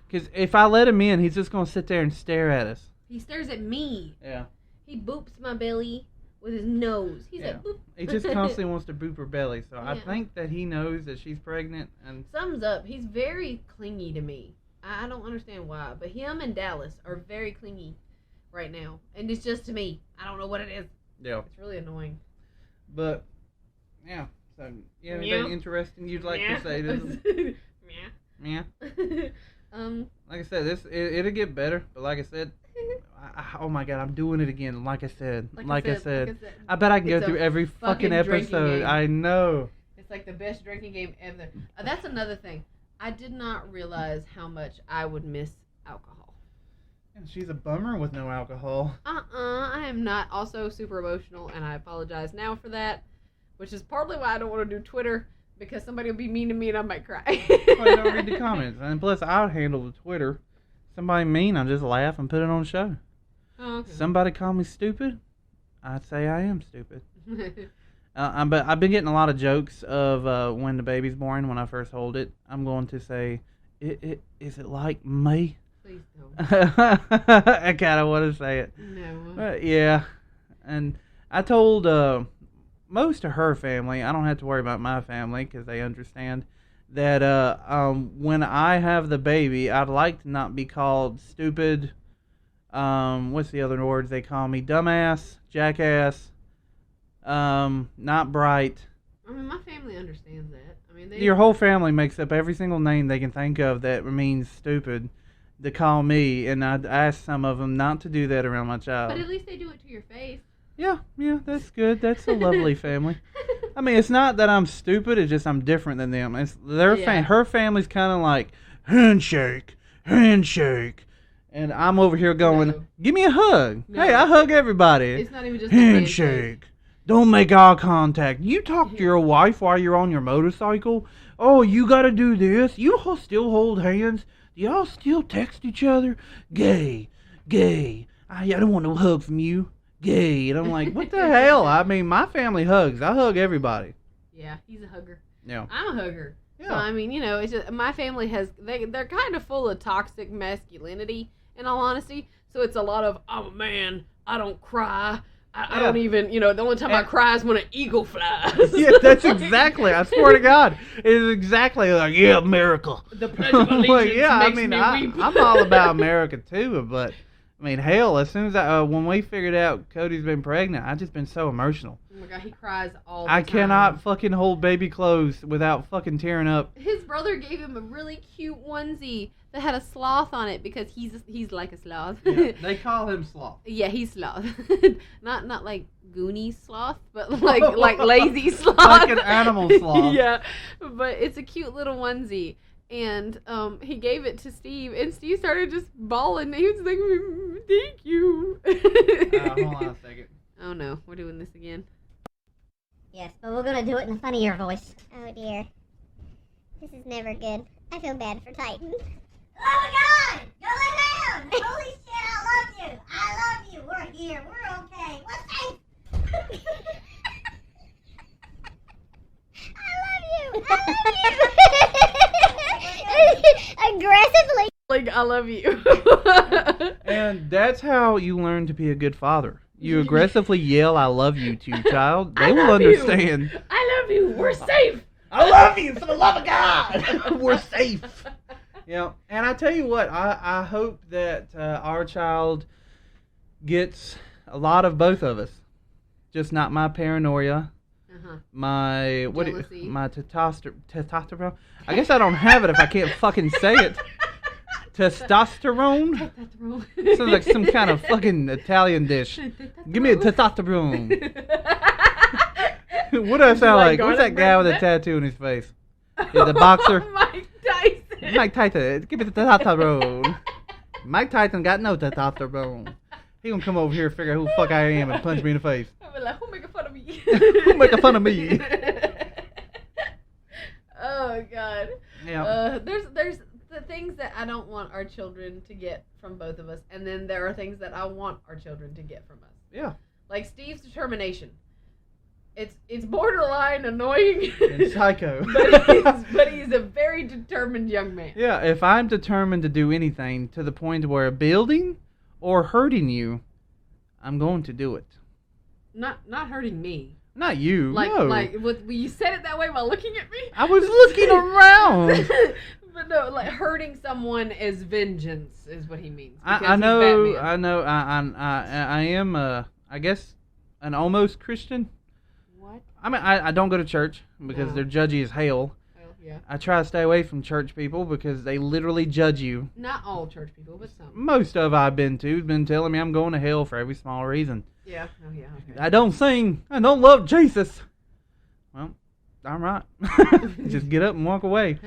Because if I let him in, he's just going to sit there and stare at us. he stares at me. Yeah. He boops my belly with his nose. He's Yeah. like, boop. He just constantly wants to boop her belly. So I Yeah. think that he knows that she's pregnant. And Thumbs up. He's very clingy to me. I don't understand why, but him and Dallas are very clingy right now, and it's just to me. I don't know what it is. yeah. It's really annoying. But, yeah. So, you have Meow. anything interesting you'd like to say to them? Meow. Yeah. Like I said, it'll get better. But like I said, oh my god, I'm doing it again. Like I said. Like I said. like I bet I can go It's a through every fucking drinking episode. game. I know. It's like the best drinking game ever. That's another thing. I did not realize how much I would miss alcohol. And she's a bummer with no alcohol. I am not also super emotional, and I apologize now for that, which is partly why I don't want to do Twitter, because somebody will be mean to me and I might cry. I don't read the comments. And plus, I'll handle the Twitter. Somebody mean, I'll just laugh and put it on the show. Oh, okay. Somebody call me stupid, I'd say I am stupid. But I've been getting a lot of jokes of when the baby's born, when I first hold it. I'm going to say, is it like me? Please don't. I kind of want to say it. No. Yeah. And I told most of her family, I don't have to worry about my family because they understand, that when I have the baby, I'd like to not be called stupid. What's the other words they call me? Dumbass, jackass, not bright. I mean, my family understands that. I mean, Your whole family makes up every single name they can think of that means stupid to call me, and I'd ask some of them not to do that around my child. But at least they do it to your face. Yeah, that's good. That's a lovely family. I mean, it's not that I'm stupid. It's just I'm different than them. It's her family's kind of like handshake, and I'm over here going, No. give me a hug. No. Hey, I hug everybody. It's not even just a handshake. Handshake. Don't make eye contact. You talk to your wife while you're on your motorcycle. Oh, you gotta do this. You still hold hands. Y'all still text each other. Gay. I don't want no hug from you. Gay. And I'm like, what the hell? I mean, my family hugs. I hug everybody. Yeah, he's a hugger. Yeah. I'm a hugger. Yeah. So, I mean, it's just, my family they're kind of full of toxic masculinity, in all honesty. So it's a lot of, I'm a man, I don't cry. I don't even, the only time I cry is when an eagle flies. Yeah, that's exactly, I swear to God, it is exactly like, yeah, America. The Pledge of Allegiance Well, yeah, makes I mean, me weep. I'm all about America too, but I mean, hell, as soon as when we figured out Cody's been pregnant, I've just been so emotional. Oh my God, he cries all the I time. cannot fucking hold baby clothes without fucking tearing up. His brother gave him a really cute onesie that had a sloth on it because he's like a sloth. They call him sloth. Yeah, he's sloth. not like Goonies sloth, but like lazy sloth. Like an animal sloth. Yeah, but it's a cute little onesie. And he gave it to Steve, and Steve started just bawling. He was like, "Thank you." Hold on a second. Oh no, we're doing this again. Yes, but we're gonna do it in a funnier voice. Oh dear. This is never good. I feel bad for Titan. Oh my God! Go lay down! Holy shit, I love you! I love you! We're here. We're okay. We're safe! I love you! Aggressively. Like, I love you. And that's how you learn to be a good father. You aggressively yell, I love you to your child. They I will love you. understand. I love you. We're safe. I love you for the love of God. We're safe. Yeah, and I tell you what, I hope that our child gets a lot of both of us. Just not my paranoia, my Jealousy. my testosterone. I guess I don't have it if I can't fucking say it. Testosterone. Sounds like some kind of fucking Italian dish. Give me a testosterone. What do I sound like? What's that guy with a tattoo on his face? Yeah, the boxer. Mike Tyson. Mike Tyson. Give me the testosterone. Mike Tyson got no testosterone. He gonna come over here and figure out who the fuck I am and punch me in the face. I'll be like, who making fun of me? Who making fun of me? Oh God. Yeah. There's the things that I don't want our children to get from both of us, and then there are things that I want our children to get from us. Yeah. Like Steve's determination. It's borderline annoying. And psycho. but he's a very determined young man. Yeah, if I'm determined to do anything to the point where building or hurting you, I'm going to do it. Not hurting me. Not you. Like no. you said it that way while looking at me. I was looking around. But no, like hurting someone is vengeance is what he means. I know. I am. I guess an almost Christian. What? I mean, I don't go to church because No. they're judgy as hell. Well, Yeah. I try to stay away from church people because they literally judge you. Not all church people, but some. Most of I've been to been telling me I'm going to hell for every small reason. Yeah. Oh yeah. Okay. I don't sing. I don't love Jesus. Well, I'm right. Just get up and walk away.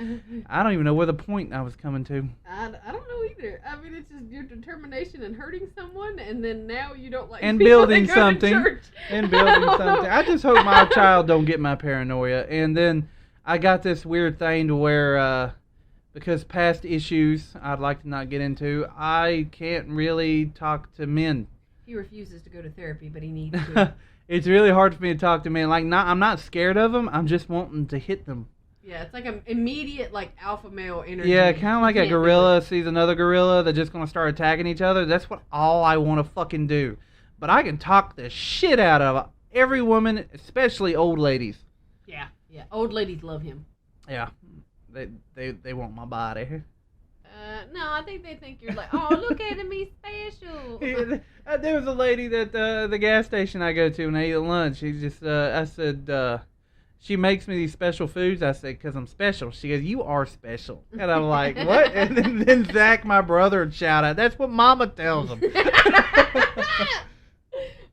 I don't even know where the point I was coming to. I don't know either. I mean, it's just your determination in hurting someone, and then now you don't like And people building that go to something. church. And building something. I just hope my child don't get my paranoia. And then I got this weird thing to where, because past issues I'd like to not get into, I can't really talk to men. He refuses to go to therapy, but he needs to. It's really hard for me to talk to men. Like, I'm not scared of them. I'm just wanting to hit them. Yeah, it's like an immediate like alpha male energy. Yeah, kind of like You a can't do gorilla sees another gorilla. They're just going to start attacking each other. That's what all I want to fucking do. But I can talk the shit out of every woman, especially old ladies. it. Yeah. Old ladies love him. Yeah, they want my body. No, I think they think you're like, oh, look at him, he's special. There was a lady at the gas station I go to and I eat at lunch. She just, I said, she makes me these special foods. I said, because I'm special. She goes, you are special. And I'm like, what? And then Zach, my brother, would shout out, that's what Mama tells him.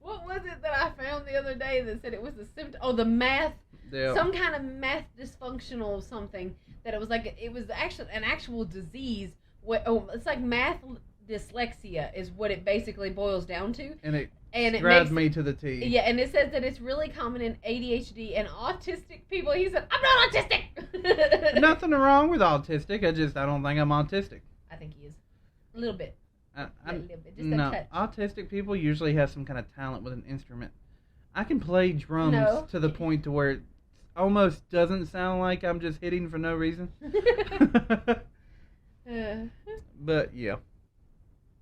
What was it that I found the other day that said it was a symptom? Oh, the math. Yeah. Some kind of math dysfunctional something that it was like it was actually an actual disease. It's like math dyslexia is what it basically boils down to. And it makes grabs me to the T. Yeah, and it says that it's really common in ADHD and autistic people. He said, "I'm not autistic." Nothing wrong with autistic. I don't think I'm autistic. I think he is a little bit. A little bit, just a no, touch. autistic people usually have some kind of talent with an instrument. I can play drums to the point to where it almost doesn't sound like I'm just hitting for no reason. But yeah,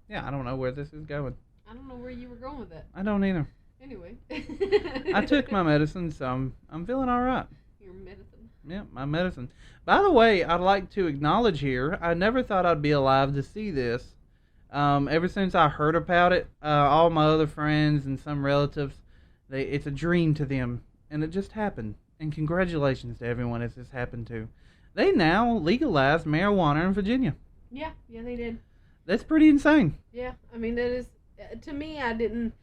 I don't know where this is going. I don't know where you were going with that. I don't either. Anyway. I took my medicine, so I'm feeling all right. Your medicine. Yeah, my medicine. By the way, I'd like to acknowledge here, I never thought I'd be alive to see this. Ever since I heard about it, all my other friends and some relatives, it's a dream to them, and it just happened. And congratulations to everyone as this happened to. They now legalized marijuana in Virginia. Yeah, they did. That's pretty insane. Yeah, I mean that is to me. I didn't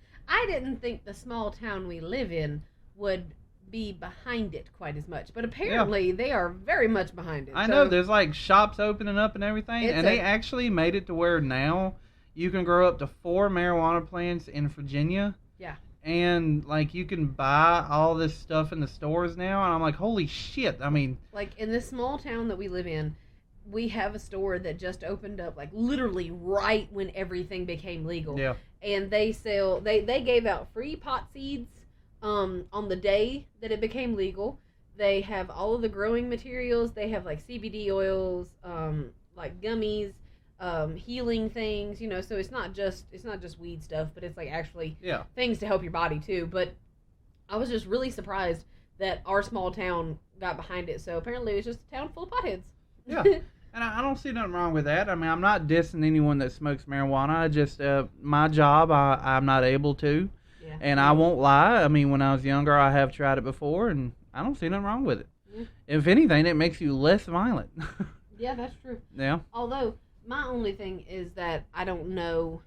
think the small town we live in would be behind it quite as much, but apparently they are very much behind it. I know there's like shops opening up and everything, and they actually made it to where now you can grow up to 4 marijuana plants in Virginia. Yeah. And like you can buy all this stuff in the stores now, and I'm like, holy shit! I mean, like in this small town that we live in, we have a store that just opened up, like literally right when everything became legal. Yeah. And they sell. They gave out free pot seeds on the day that it became legal. They have all of the growing materials. They have like CBD oils, like gummies, healing things. So it's not just weed stuff, but it's like actually things to help your body too. But I was just really surprised that our small town got behind it. So apparently it's just a town full of potheads. Yeah. And I don't see nothing wrong with that. I mean, I'm not dissing anyone that smokes marijuana. I just, my job, I'm not able to. Yeah. And I won't lie. I mean, when I was younger, I have tried it before, and I don't see nothing wrong with it. Yeah. If anything, it makes you less violent. Yeah, that's true. Yeah. Although, my only thing is that I don't know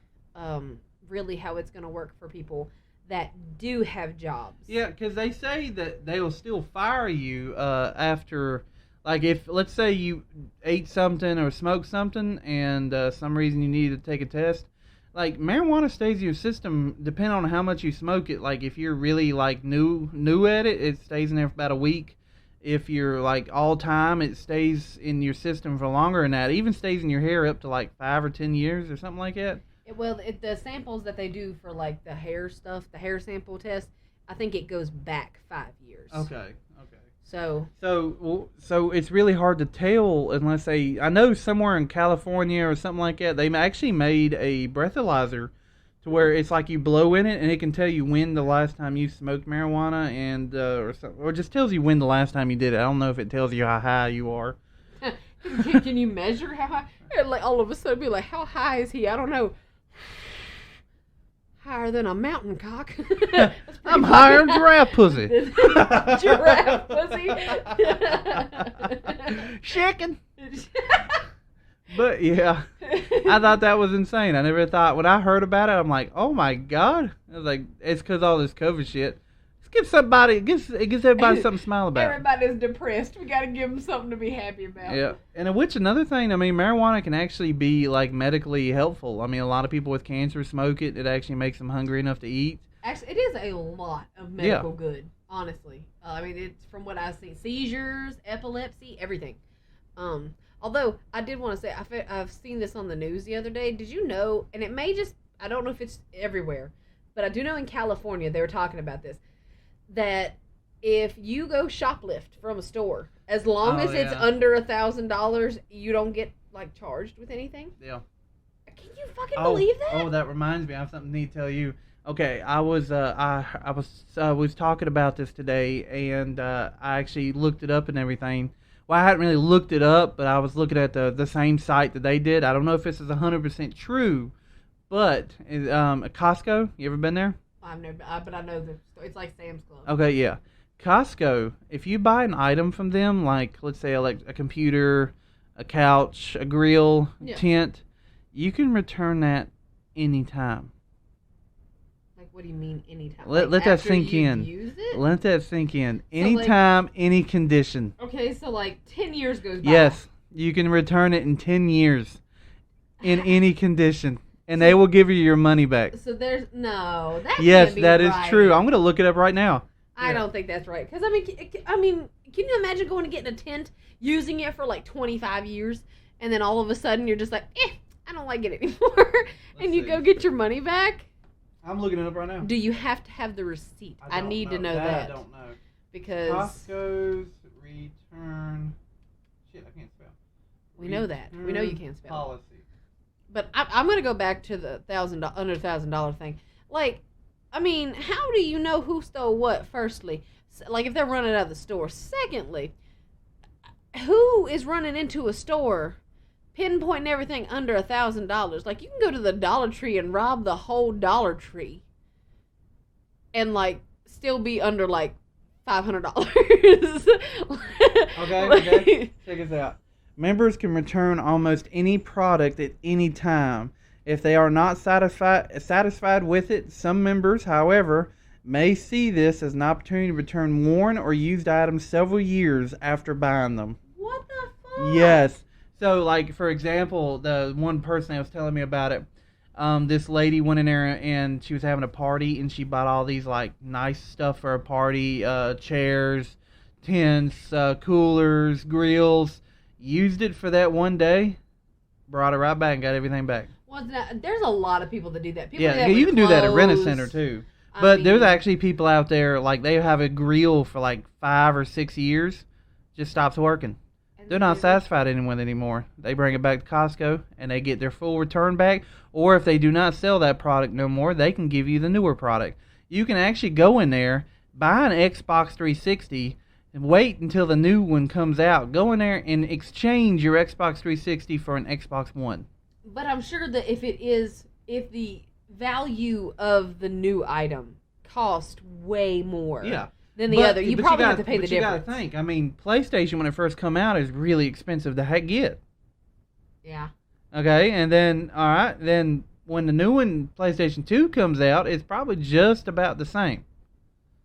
really how it's going to work for people that do have jobs. Yeah, because they say that they'll still fire you after... Like, if, let's say you ate something or smoked something and some reason you need to take a test, like, marijuana stays in your system depending on how much you smoke it. Like, if you're really, like, new at it, it stays in there for about a week. If you're, like, all time, it stays in your system for longer than that. It even stays in your hair up to, like, 5 or 10 years or something like that. The samples that they do for, like, the hair stuff, the hair sample test, I think it goes back 5 years. Okay. So it's really hard to tell unless I know somewhere in California or something like that, they actually made a breathalyzer to where it's like you blow in it and it can tell you when the last time you smoked marijuana and or just tells you when the last time you did it. I don't know if it tells you how high you are. Can you measure how high? Like all of a sudden be like, how high is he? I don't know. Higher than a mountain cock. Oh, I'm hiring giraffe pussy. Giraffe pussy. Chicken. But yeah, I thought that was insane. I never thought, when I heard about it, I'm like, oh my God. I was like, it's because all this COVID shit. It gives everybody something to smile about. Everybody's depressed. We got to give them something to be happy about. Yeah, and which another thing, I mean, marijuana can actually be like medically helpful. I mean, a lot of people with cancer smoke it. It actually makes them hungry enough to eat. Actually, it is a lot of medical good, honestly. I mean, it's from what I've seen. Seizures, epilepsy, everything. Although, I did want to say, I've seen this on the news the other day. Did you know, and it may just, I don't know if it's everywhere, but I do know in California, they were talking about this, that if you go shoplift from a store, as long as it's under $1,000, you don't get, like, charged with anything? Yeah. Can you fucking believe that? Oh, that reminds me. I have something to tell you. Okay, I was talking about this today, and I actually looked it up and everything. Well, I hadn't really looked it up, but I was looking at the same site that they did. I don't know if this is 100% true, but Costco, you ever been there? I've never, but I know it's like Sam's Club. Okay, yeah. Costco, if you buy an item from them, like, let's say a computer, a couch, a grill, tent, you can return that anytime. What do you mean anytime? Let that sink in. Use it? Let that sink in. Anytime, any condition. Okay, so like 10 years goes by. Yes, you can return it in 10 years in any condition, and they will give you your money back. So that yes, can't be that is right. true. I'm going to look it up right now. I don't think that's right. Because, I mean, can you imagine going and getting a tent, using it for like 25 years, and then all of a sudden you're just like, I don't like it anymore, and you go get your money back? I'm looking it up right now. Do you have to have the receipt? I need to know that. I don't know. Because Costco's return. Shit, I can't spell. We know that. We know you can't spell. Policy. But I'm going to go back to the under $1,000 thing. Like, I mean, how do you know who stole what, firstly? Like, if they're running out of the store. Secondly, who is running into a store pinpointing everything under $1,000? Like, you can go to the Dollar Tree and rob the whole Dollar Tree and, like, still be under, like, $500. Okay. Check this out. Members can return almost any product at any time. If they are not satisfied with it, some members, however, may see this as an opportunity to return worn or used items several years after buying them. What the fuck? Yes. So, like, for example, the one person that was telling me about it, this lady went in there and she was having a party and she bought all these, like, nice stuff for a party, chairs, tents, coolers, grills, used it for that one day, brought it right back and got everything back. Well, there's a lot of people that do that. People Yeah, do that you with can do that at Rent a clothes. Center, too. But there's actually people out there, like, they have a grill for, like, 5 or 6 years, just stops working. They're not satisfied anymore. They bring it back to Costco, and they get their full return back. Or if they do not sell that product no more, they can give you the newer product. You can actually go in there, buy an Xbox 360, and wait until the new one comes out. Go in there and exchange your Xbox 360 for an Xbox One. But I'm sure that if the value of the new item cost way more than the other, you probably have to pay the difference. You got to think. I mean, PlayStation, when it first come out, is really expensive to get. Yeah. Okay, and then, all right, then when the new one, PlayStation 2, comes out, it's probably just about the same.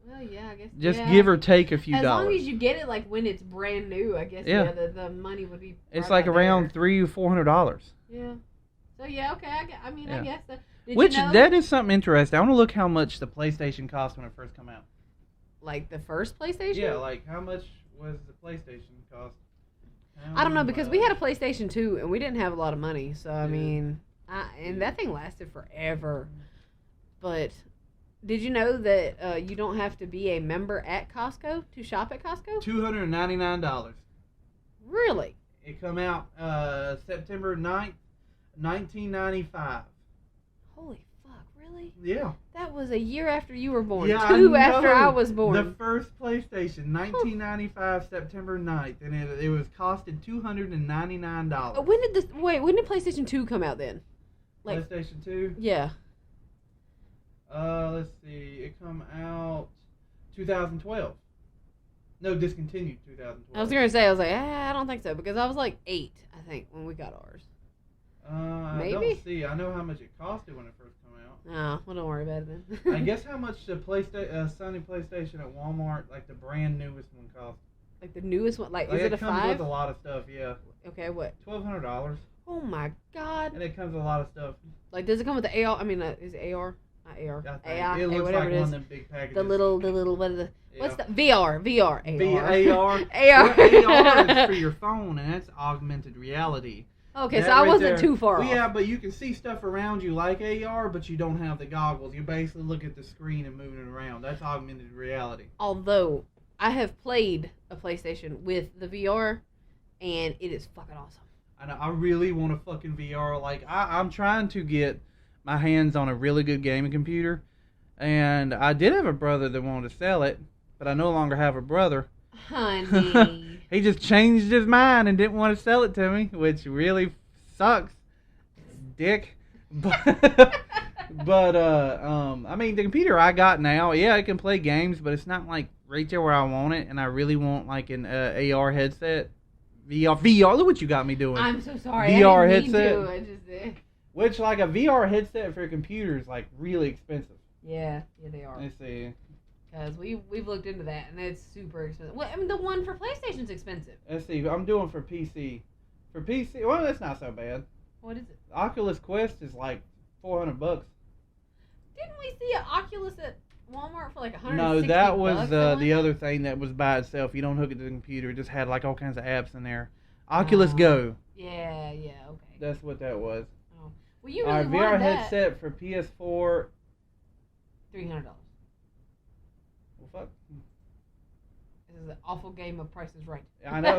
Well, yeah, I guess. Just give or take a few dollars. As long as you get it, like, when it's brand new, I guess, the money would be It's right like about around there. $300 or $400. Yeah. So, yeah, okay, I guess that. Which, that is something interesting. I want to look how much the PlayStation cost when it first came out. Like the first PlayStation? Yeah, like how much was the PlayStation cost? I don't know, because we had a PlayStation 2 and we didn't have a lot of money. So, I mean, and that thing lasted forever. But did you know that you don't have to be a member at Costco to shop at Costco? $299. Really? It come out September 9th, 1995. Holy fuck, really? Yeah. That was a year after you were born. Yeah, 2 after I was born. The first PlayStation, 1995, September 9th, and it was costed $299. When did PlayStation 2 come out then? PlayStation 2? Yeah. Let's see. It come out 2012. No, discontinued 2012. I was gonna say, I was like, I don't think so because I was like 8, I think, when we got ours. I Maybe? don't see. I know how much it costed when it first came out. Oh, well, don't worry about it then. I guess how much the Sony PlayStation at Walmart, like the brand newest one, cost. Like the newest one, like is it it a comes 5? with a lot of stuff, yeah. Okay, what? $1,200, Oh my god! and it comes with a lot of stuff. Like, does it come with the AR? I mean, is it AR? Not AR. I think. AI, It looks whatever like it one is. of them big packages. The little, what is the? Yeah. What's the VR? AR. AR. AR. Well, AR is for your phone, and that's augmented reality. Okay, That so I right wasn't there. too far Well, off. yeah, but you can see stuff around you like AR, but you don't have the goggles. You basically look at the screen and moving it around. That's augmented reality. Although I have played a PlayStation with the VR, and it is fucking awesome. I really want a fucking VR. Like, I'm trying to get my hands on a really good gaming computer, and I did have a brother that wanted to sell it, but I no longer have a brother. Honey. He just changed his mind and didn't want to sell it to me, which really sucks, dick. But I mean, the computer I got now, yeah, it can play games, but it's not like right there where I want it, and I really want like an AR headset, VR. Look what you got me doing. I'm so sorry. VR I didn't headset. mean to. I just did. Which, like, a VR headset for a computer is like really expensive. Yeah, they are. Let's see. Because we've looked into that, and it's super expensive. Well, I mean, the one for PlayStation's expensive. Let's see. I'm doing for PC. For PC, well, that's not so bad. What is it? Oculus Quest is like $400. Didn't we see an Oculus at Walmart for like $160? No, that was bucks, the other thing that was by itself. You don't hook it to the computer. It just had like all kinds of apps in there. Oculus Go. Yeah, okay. That's what that was. Well, you All really right, wanted VR that. headset for PS4. $300. Well, fuck. This is an awful game of Price is Right. I know.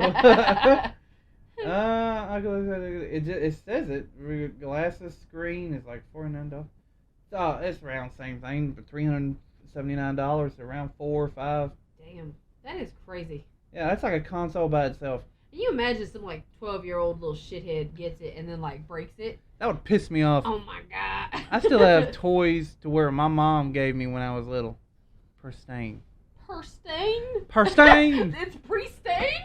It says it. Glasses screen is like $49. So it's around the same thing, but $379, around $4 or $5. Damn, that is crazy. Yeah, that's like a console by itself. Can you imagine some like 12-year-old little shithead gets it and then like breaks it? That would piss me off. Oh my god. I still have toys to where my mom gave me when I was little. Pristine. Perstain? Pristine! It's pre-stained?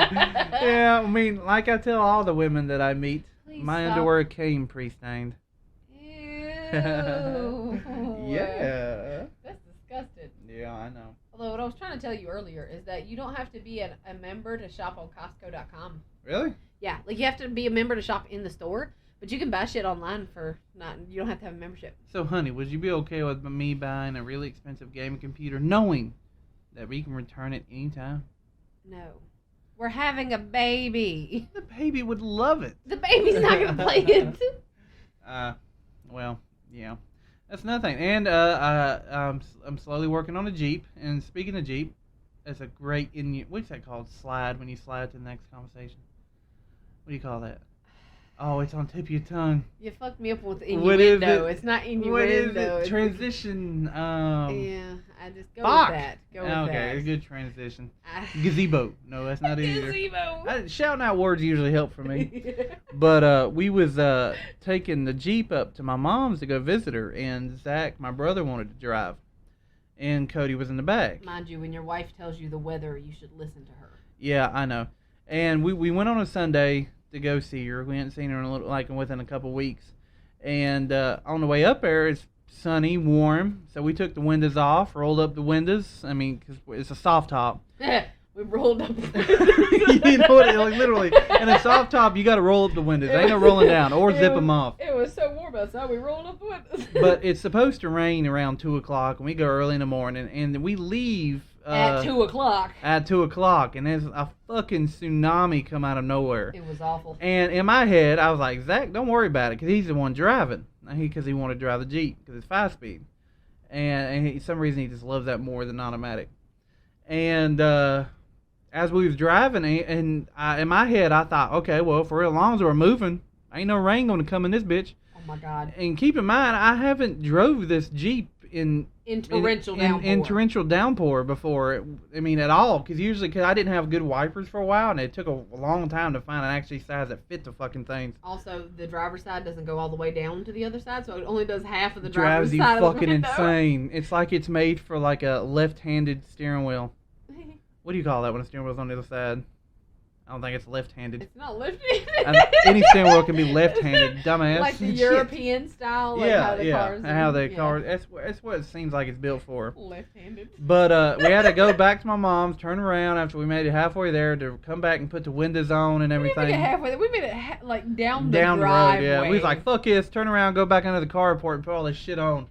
Yeah, I mean, like I tell all the women that I meet, Please my stop. underwear came pre-stained. Ew. Yeah. That's disgusting. Yeah, I know. Although what I was trying to tell you earlier is that you don't have to be a member to shop on Costco.com. Really? Yeah, like you have to be a member to shop in the store, but you can buy shit online for not. You don't have to have a membership. So, honey, would you be okay with me buying a really expensive gaming computer knowing that we can return it anytime? No, we're having a baby. The baby would love it. The baby's not gonna play it. Well, yeah. That's nothing. And I'm slowly working on a Jeep. And speaking of Jeep, it's a great what's that called? Slide when you slide to the next conversation. What do you call that? Oh, it's on tip of your tongue. You fucked me up with What is innuendo. it? It's not What innuendo. is it? Transition. Yeah, I just go Fuck. with that. Go with Okay, that. a good transition. Ah. Gazebo. No, that's not it either. Gazebo. Shouting out words usually help for me. But we was taking the Jeep up to my mom's to go visit her, and Zach, my brother, wanted to drive, and Cody was in the back. Mind you, when your wife tells you the weather, you should listen to her. Yeah, I know. And we went on a Sunday to go see her. We hadn't seen her in within a couple weeks, and on the way up there, it's sunny, warm. So we took the windows off, rolled up the windows. I mean, 'cause it's a soft top. We rolled up. You know what? Like literally, in a soft top, you got to roll up the windows. Ain't no rolling down or zip them off. It was so warm outside, we rolled up the windows. But it's supposed to rain around 2:00, and we go early in the morning, and we leave at 2:00. At 2:00, and there's a fucking tsunami come out of nowhere. It was awful. And in my head, I was like, Zach, don't worry about it, because he's the one driving. Because he wanted to drive the Jeep, because it's 5-speed. And for some reason, he just loves that more than automatic. And as we was driving, in my head, I thought, okay, well, for as long as we're moving, ain't no rain going to come in this bitch. Oh, my God. And keep in mind, I haven't drove this Jeep in torrential downpour. In torrential downpour before. I mean, at all. Because I didn't have good wipers for a while, and it took a long time to find an actually size that fit the fucking things. Also, the driver's side doesn't go all the way down to the other side, so it only does half of the Drives driver's you side of the fucking window. insane. It's like it's made for like a left-handed steering wheel. What do you call that when a steering wheel's on the other side? I don't think it's left-handed. It's not left-handed. Any steering wheel can be left-handed, dumbass. Like the Shit. European style, like how the cars. How the yeah. cars. That's what it seems like it's built for. Left-handed. But we had to go back to my mom's, turn around after we made it halfway there to come back and put the windows on and everything. We didn't make it halfway. We made it like down the road, driveway. yeah. We was like, fuck this, turn around, go back under the carport and put all this shit on.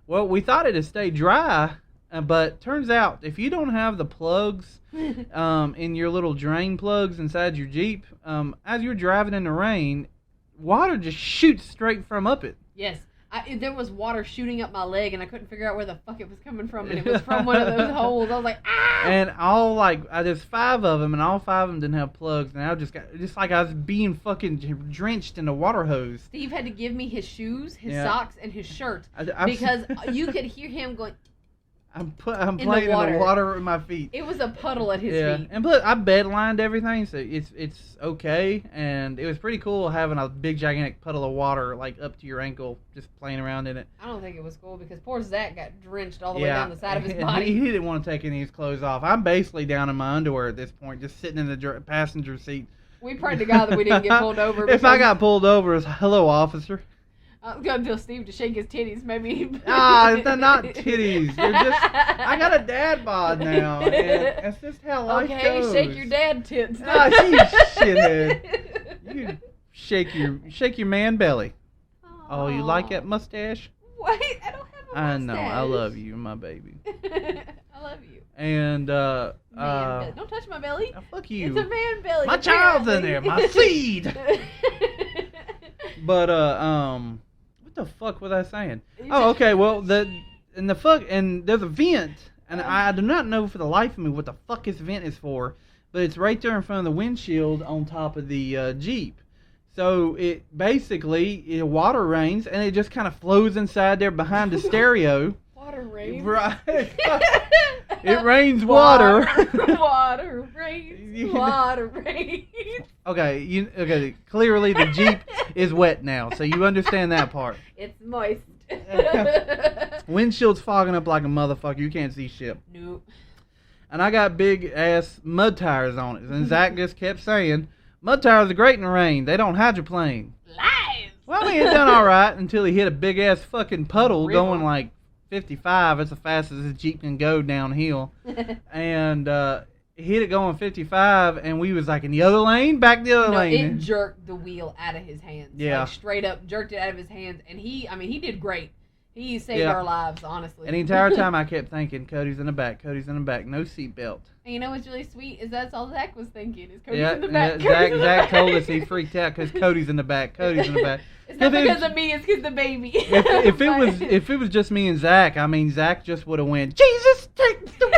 Well, we thought it'd stay dry, but turns out if you don't have the plugs in your little drain plugs inside your Jeep, as you're driving in the rain, water just shoots straight from up it. Yes. There was water shooting up my leg, and I couldn't figure out where the fuck it was coming from, and it was from one of those holes. I was like, ah! And there's 5 of them, and all 5 of them didn't have plugs, and I just like I was being fucking drenched in the water hose. Steve had to give me his shoes, his socks, and his shirt, I because you could hear him going. I'm playing in the water with my feet. It was a puddle at his feet. And plus I bed lined everything, so it's okay. And it was pretty cool having a big gigantic puddle of water like up to your ankle, just playing around in it. I don't think it was cool because poor Zach got drenched all the way down the side of his body. He didn't want to take any of his clothes off. I'm basically down in my underwear at this point, just sitting in the passenger seat. We prayed to God that we didn't get pulled over. If I got pulled over, it's hello, officer. I was gonna tell Steve to shake his titties, maybe. They're not titties. They're just. I got a dad bod now, and that's just how life goes. Okay, shake your dad tits. You shithead. You shake your man belly. Oh, you like that mustache? Wait, I don't have a mustache. I know. I love you, my baby. I love you. And man belly. Don't touch my belly. Fuck you. It's a man belly. My child's in there. My seed. But what the fuck was I saying? Oh, okay. Well, there's a vent, and I do not know for the life of me what the fuck this vent is for, but it's right there in front of the windshield on top of the Jeep. So it basically water rains, and it just kind of flows inside there behind the stereo. Water rains. Right. It rains water. Water rains. Water rains. Okay. Clearly the Jeep is wet now, so you understand that part. It's moist. Windshield's fogging up like a motherfucker. You can't see shit. Nope. And I got big ass mud tires on it, and Zach just kept saying, "Mud tires are great in the rain. They don't hydroplane." Lies. Well, I mean, it done all right until he hit a big ass fucking puddle going like 55. That's the fastest the Jeep can go downhill. And he hit it going 55, and we was like in the other lane, back the other lane. It jerked the wheel out of his hands. Yeah. Like straight up jerked it out of his hands. And he did great. He saved our lives, honestly. And the entire time I kept thinking, Cody's in the back, no seatbelt. And you know what's really sweet is that's all Zach was thinking, is Cody's in the back. Zach told us he freaked out because Cody's in the back. It's not because of me, it's because the baby. If it was just me and Zach, I mean, Zach just would have went, Jesus, take the wheel.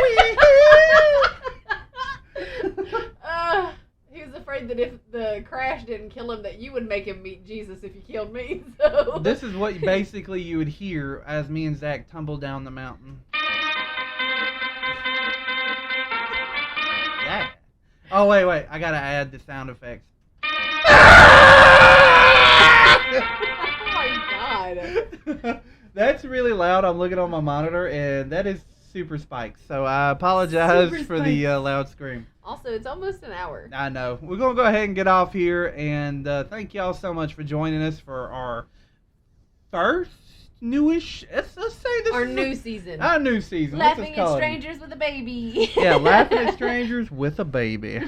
He was afraid that if the crash didn't kill him, that you would make him meet Jesus if you killed me. So this is what basically you would hear as me and Zach tumble down the mountain. Yeah. Oh, wait. I gotta add the sound effects. Oh my God. That's really loud. I'm looking on my monitor, and that is super spiked. So I apologize for the loud scream. Also, it's almost an hour. I know. We're going to go ahead and get off here, and thank y'all so much for joining us for our first newish, let's say this our is new season. Our new season. Laughing at strangers with a baby. Yeah, laughing at strangers with a baby.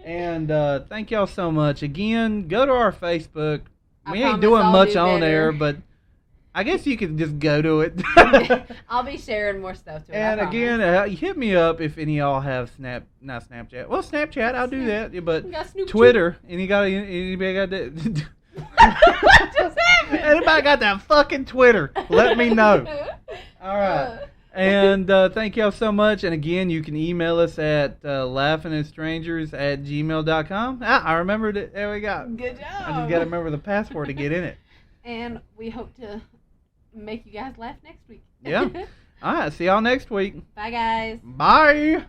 And thank y'all so much. Again, go to our Facebook. We ain't doing much on there, but I guess you could just go to it. I'll be sharing more stuff to it. And again, hit me up if any of y'all have not Snapchat. Well, Snapchat, I'll do that. But Twitter, anybody got that? What just happened? Anybody got that fucking Twitter? Let me know. All right. And thank y'all so much. And again, you can email us at laughingatstrangers@gmail.com. I remembered it. There we go. Good job. I just got to remember the password to get in it. And we hope to make you guys laugh next week. Yeah. All right. See y'all next week. Bye, guys. Bye.